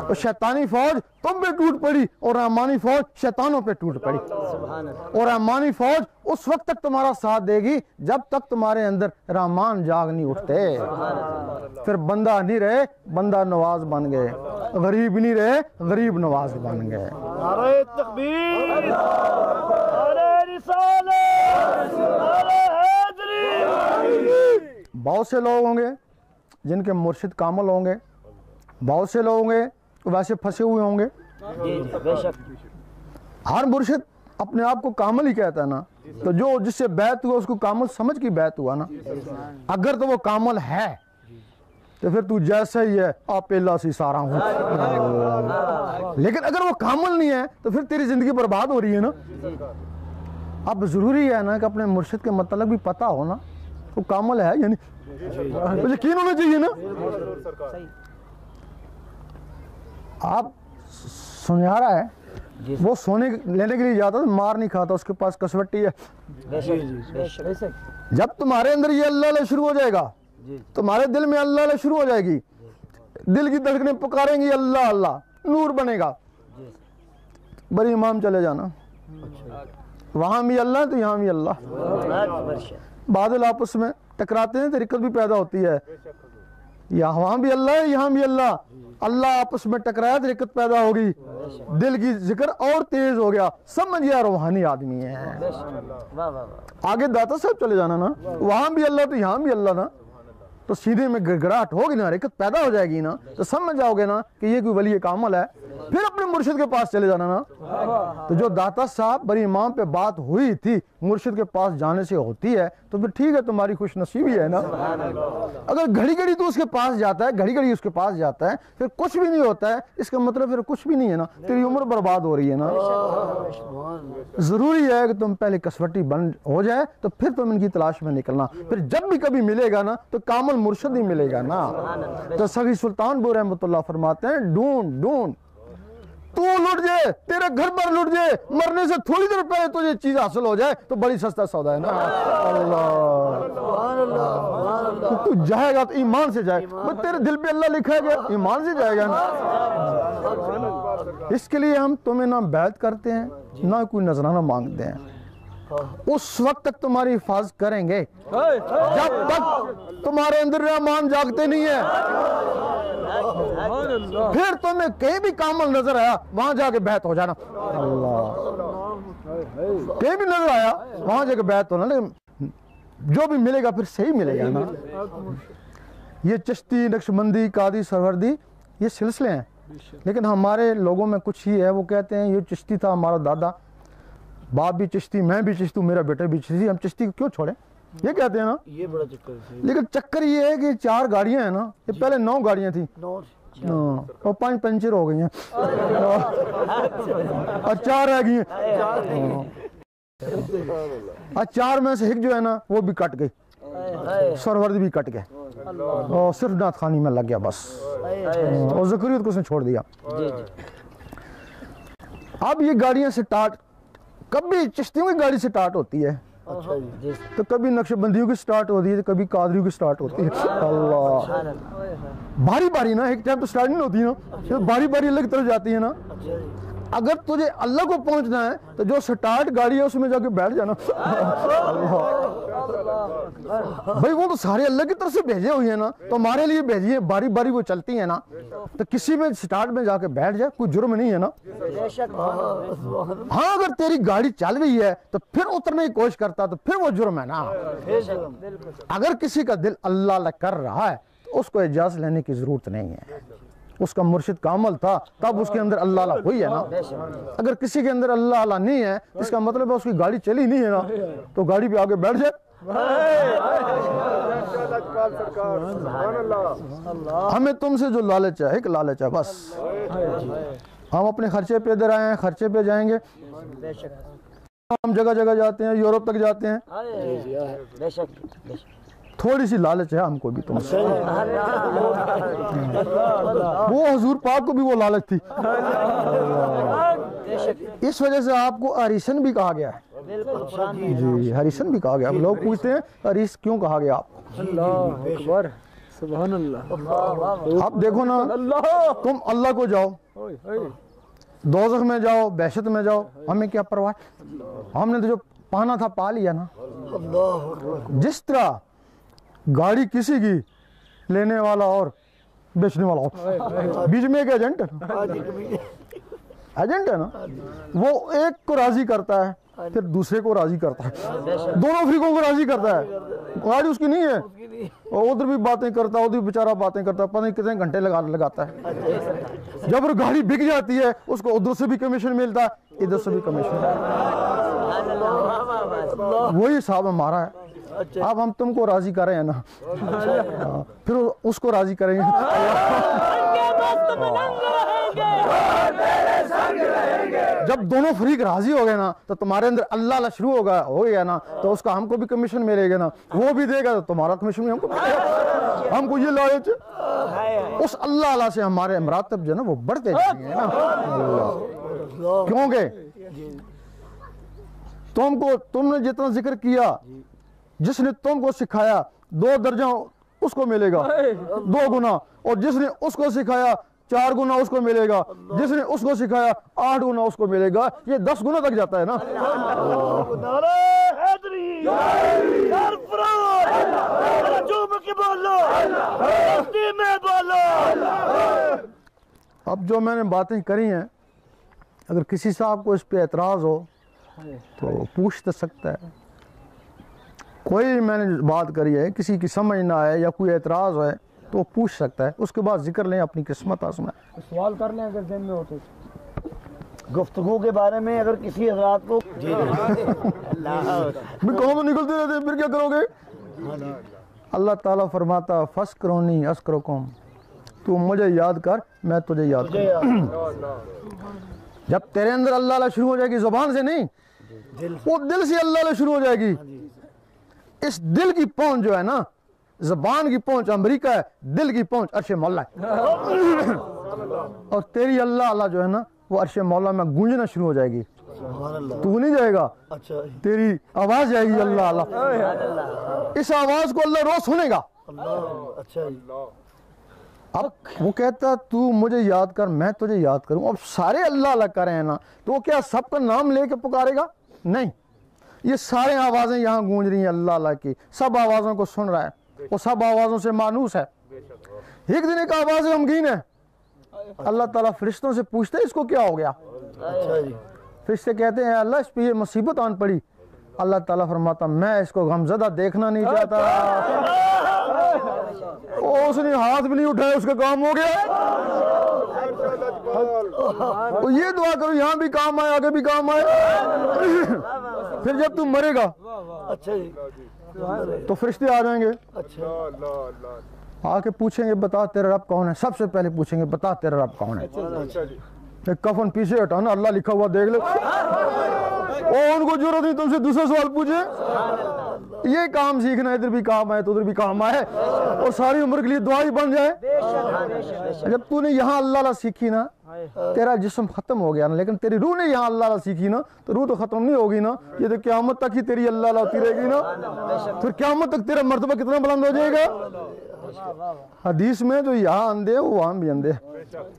تو شیطانی فوج تم پہ ٹوٹ پڑی اور رحمانی فوج شیطانوں پہ ٹوٹ پڑی. اور رحمانی فوج اس وقت تک تمہارا ساتھ دے گی جب تک تمہارے اندر رحمان جاگ نہیں اٹھتے. پھر بندہ نہیں رہے, بندہ نواز بن گئے. غریب نہیں رہے, غریب نواز بن گئے. نعرہ تکبیر, نعرہ رسالت, نعرہ حیدری. بہت سے لوگ ہوں گے جن کے مرشد کامل ہوں گے, بہت سے لوگ ہوں گے ویسے پھنسے ہوئے ہوں گے. ہر مرشد اپنے آپ کو کامل ہی کہتا ہے نا, تو جو جس سے بیعت ہوا اس کو کامل سمجھ کی بیعت ہوا نا. اگر تو وہ کامل ہے تو پھر تو جیسا ہی ہے, آپ اللہ سے سارا ہوں. لیکن اگر وہ کامل نہیں ہے تو پھر تیری زندگی برباد ہو رہی ہے نا. اب ضروری ہے نا کہ اپنے مرشد کے مطلب بھی پتہ ہو نا, وہ کامل ہے یعنی یقین ہونا چاہیے نا. آپ سنیارا ہے, وہ سونے لینے کے لیے جاتا تو مار نہیں کھاتا, اس کے پاس کسوٹی ہے. جب تمہارے اندر یہ اللہ اللہ شروع ہو جائے گا, تمہارے دل میں اللہ اللہ شروع ہو جائے گی, دل کی دھڑکنیں پکاریں گی اللہ اللہ, نور بنے گا. بڑی امام چلے جانا, وہاں بھی اللہ تو یہاں بھی اللہ. بادل آپس میں ٹکراتے ہیں تو رکت بھی پیدا ہوتی ہے. وہاں بھی اللہ ہے, یہاں بھی اللہ. اللہ آپس میں ٹکرایا تو رکت پیدا ہوگی, دل کی ذکر اور تیز ہو گیا, سمجھ گیا روحانی آدمی ہے. آگے داتا صاحب چلے جانا نا, وہاں بھی اللہ تو یہاں بھی اللہ نا. تو سینے میں گڑگڑاہٹ ہوگی نا, حرکت پیدا ہو جائے گی نا, تو سمجھ جاؤ گے نا کہ یہ کوئی ولی کامل ہے, پھر اپنے مرشد کے پاس چلے جانا نا. تو جو داتا صاحب بری امام پہ بات ہوئی تھی مرشد کے پاس جانے سے ہوتی ہے, تو پھر ٹھیک ہے, تمہاری خوش نصیبی ہے نا. اگر گھڑی گھڑی تو اس کے پاس جاتا ہے, گھڑی گھڑی اس کے پاس جاتا ہے, پھر کچھ بھی نہیں ہوتا ہے, اس کا مطلب پھر کچھ بھی نہیں ہے نا, تیری عمر برباد ہو رہی ہے نا. ضروری ہے کہ تم پہلے کسوٹی بن ہو جائے, تو پھر تم ان کی تلاش میں نکلنا. پھر جب بھی کبھی ملے گا نا تو کامل مرشد ہی ملے گا نا. تو سخی سلطان بو رحمۃ اللہ فرماتے ہیں, ڈھونڈ ڈھونڈ تو لٹ جائے, تیرے گھر پر لٹ جائے, مرنے سے تھوڑی دیر پہلے تجھے چیز حاصل ہو جائے تو بڑی سستا سودا ہے نا. اللہ, تو جائے گا تو ایمان سے جائے, تیرے دل پہ اللہ لکھا ہے, ایمان سے جائے گا نا. اس کے لیے ہم تمہیں نہ بیعت کرتے ہیں نہ کوئی نذرانہ مانگتے ہیں. اس وقت تک تمہاری حفاظت کریں گے جب تک تمہارے اندر رحمان جاگتے نہیں ہیں. پھر تمہیں کہیں بھی کامل نظر آیا وہاں جا کے بیعت ہو جانا. اللہ, کہیں بھی نظر آیا وہاں جا کے بیعت ہونا, لیکن جو بھی ملے گا پھر صحیح ملے گا نا. یہ چشتی, نقشبندی, قادری, سروردی یہ سلسلے ہیں, لیکن ہمارے لوگوں میں کچھ ہی ہے, وہ کہتے ہیں یہ چشتی تھا ہمارا دادا, باپ بھی چشتی, میں بھی چشتی, میرا بیٹا بھی چشتی, ہم چشتی کو کیوں چھوڑیں, یہ کہتے ہیں نا. یہ بڑا چکر ہے. لیکن چکر یہ ہے کہ 4 گاڑیاں ہیں نا, یہ پہلے 9 گاڑیاں تھیں اور 5 پنچر ہو گئی ہیں اور 4 رہ گئی ہیں, اور 4 میں سے ایک جو ہے نا وہ بھی کٹ گئی, سرورد بھی کٹ گئے, اور صرف نعت خوانی میں لگ گیا بس, اور ذکریت کو اس نے چھوڑ دیا. اب یہ گاڑیاں سٹارٹ, کبھی چشتیوں کی گاڑی سٹارٹ ہوتی ہے تو کبھی نقشبندیوں کی سٹارٹ ہوتی ہے, تو کبھی قادریوں کی سٹارٹ ہوتی ہے. اللہ, باری باری نا, ایک ٹائم تو سٹارٹ نہیں ہوتی نا, باری باری الگ طرف جاتی ہے نا. اگر تجھے اللہ کو پہنچنا ہے تو جو سٹارٹ گاڑی ہے اس میں جا کے بیٹھ جانا. بھائی وہ تو سارے اللہ کی طرف سے بھیجے ہوئے ہیں نا, تو ہمارے لیے بھیجی ہیں, باری باری وہ چلتی ہیں نا, تو کسی میں سٹارٹ میں جا کے بیٹھ جائے کوئی جرم نہیں ہے نا. ہاں اگر تیری گاڑی چل رہی ہے تو پھر اترنے کی کوشش کرتا تو پھر وہ جرم ہے نا. اگر کسی کا دل اللہ اللہ کر رہا ہے تو اس کو اجازت لینے کی ضرورت نہیں ہے, اس کا مرشد کامل تھا تب اس کے اندر اللہ اللہ ہوئی ہے نا. اگر کسی کے اندر اللہ اللہ نہیں ہے اس کا مطلب ہے اس کی گاڑی چلی نہیں ہے نا, تو گاڑی پہ آگے بیٹھ جائے. ہمیں تم سے جو لالچ ہے, ایک لالچ ہے بس, ہم اپنے خرچے پہ ادھر آئے ہیں, خرچے پہ جائیں گے, ہم جگہ جگہ جاتے ہیں, یورپ تک جاتے ہیں, تھوڑی سی لالچ ہے ہم کو بھی تم سے. وہ حضور پاک کو بھی وہ لالچ تھی, اس وجہ سے آپ کو ہریسن بھی کہا گیا ہے. جی, ہریسن بھی کہا گیا. اب لوگ پوچھتے ہیں ہریس کیوں کہا گیا آپ کو. اللہ اکبر, سبحان اللہ. اب دیکھو نا, تم اللہ کو جاؤ, دوزخ میں جاؤ, بحشت میں جاؤ, ہمیں کیا پرواہ, ہم نے تو جو پانا تھا پا لیا نا. جس طرح گاڑی کسی کی لینے والا اور بیچنے والا ہو, بیچ میں ایک ایجنٹ ہے نا, وہ ایک کو راضی کرتا ہے پھر دوسرے کو راضی کرتا ہے, دونوں فریقوں کو راضی کرتا ہے. گاڑی اس کی نہیں ہے, اور ادھر بھی باتیں کرتا ہے, ادھر بیچارہ باتیں کرتا ہے, پتہ نہیں کتنے گھنٹے لگاتا ہے. جب وہ گاڑی بک جاتی ہے اس کو ادھر سے بھی کمیشن ملتا ہے, ادھر سے بھی کمیشن. وہی حساب ہمارا ہے. اب ہم تم کو راضی کر رہے ہیں نا, پھر اس کو راضی کریں گے. جب دونوں فریق راضی ہو گئے نا تو تمہارے اندر اللہ اللہ شروع ہو گیا نا, تو اس کا ہم کو بھی کمیشن ملے گا نا, وہ بھی دے گا تو تمہارا کمیشن بھی ہم کو ملے گا. ہم کو یہ لالچ, اس اللہ اللہ سے ہمارے مراتب جو ہے نا وہ بڑھتے جائیں گے نا. کیونکہ تم نے جتنا ذکر کیا, جس نے تم کو سکھایا 2 درجہ اس کو ملے گا 2 گنا, اور جس نے اس کو سکھایا 4 گنا اس کو ملے گا, جس نے اس کو سکھایا 8 گنا اس کو ملے گا. یہ 10 گنا تک جاتا ہے نا. اب جو میں نے باتیں کری ہیں, اگر کسی صاحب کو اس پہ اعتراض ہو تو پوچھ تو سکتا ہے. کوئی میں نے بات کری ہے کسی کی سمجھ نہ آئے یا کوئی اعتراض ہے تو وہ پوچھ سکتا ہے, اس کے بعد ذکر لیں, اپنی قسمت آزمائیں. سوال کر لیں اگر ذہن میں ہوتے گفتگو کے بارے میں, اگر کسی حضرات کو بھی کہوں تو نکلتے رہتے پھر کیا کرو گے؟ اللہ تعالیٰ فرماتا فذکرونی اذکرکم, تو مجھے یاد کر میں تجھے یاد کروں. جب تیرے اندر اللہ اللہ شروع ہو جائے گی, زبان سے نہیں, وہ دل سے اللہ اللہ شروع ہو جائے گی. اس دل کی پہنچ جو ہے نا, زبان کی پہنچ امریکہ ہے, دل کی پہنچ عرش مولا ہے. اور تیری اللہ اللہ جو ہے نا وہ عرش مولا میں گونجنا شروع ہو جائے گی. تو نہیں جائے گا, تیری آواز جائے گی اللہ اللہ. اس آواز کو اللہ روز سنے گا. اب وہ کہتا تو مجھے یاد کر میں تجھے یاد کروں. اب سارے اللہ اللہ کر رہے ہیں نا, تو وہ کیا سب کا نام لے کے پکارے گا؟ نہیں, یہ سارے آوازیں یہاں گونج رہی ہیں اللہ اللہ کی, سب آوازوں کو سن رہا ہے, وہ سب آوازوں سے مانوس ہے. ایک دن ایک آواز غمگین ہے, اللہ تعالیٰ فرشتوں سے پوچھتے اس کو کیا ہو گیا؟ فرشتے کہتے ہیں اللہ اس پہ یہ مصیبت آن پڑی. اللہ تعالیٰ فرماتا میں اس کو غمزدہ دیکھنا نہیں چاہتا. اس نے ہاتھ بھی نہیں اٹھایا, اس کا کام ہو گیا. یہ دعا کرو یہاں بھی کام آئے, آگے بھی کام آئے. پھر جب تم مرے گا تو فرشتے آ جائیں گے, آ کے پوچھیں گے بتا تیرا رب کون ہے. سب سے پہلے پوچھیں گے بتا تیرا رب کون ہے. کفن پیچھے ہٹانا, اللہ لکھا ہوا دیکھ لے. اور ان کو ضرورت نہیں تم سے دوسرا سوال پوچھے. یہ کام سیکھنا, ادھر بھی کام آئے تو ادھر بھی کام آئے, اور ساری عمر کے لیے دعا ہی بن جائے. جب تو نے یہاں اللہ اللہ سیکھی نا, تیرا جسم ختم ہو گیا نا, لیکن تیری روح نے یہاں اللہ اللہ سیکھی نا, تو روح تو ختم نہیں ہوگی نا. یہ تو قیامت تک ہی تیری اللہ اللہ ہوتی رہے گی نا. پھر قیامت تک تیرا مرتبہ کتنا بلند ہو جائے گا. حدیث میں جو یہاں اندھے وہ وہاں بھی اندھے.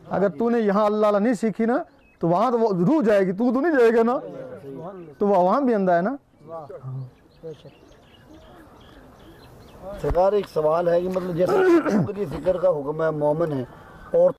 اگر تو نے یہاں اللہ اللہ نہیں سیکھی نا, تو وہاں تو وہ روح جائے گی, تو نہیں جائے گا نا, تو وہ وہاں بھی اندھا ہے نا. سرکار ایک سوال ہے کہ مطلب جیسے ذکر کا حکم ہے مومن ہے اور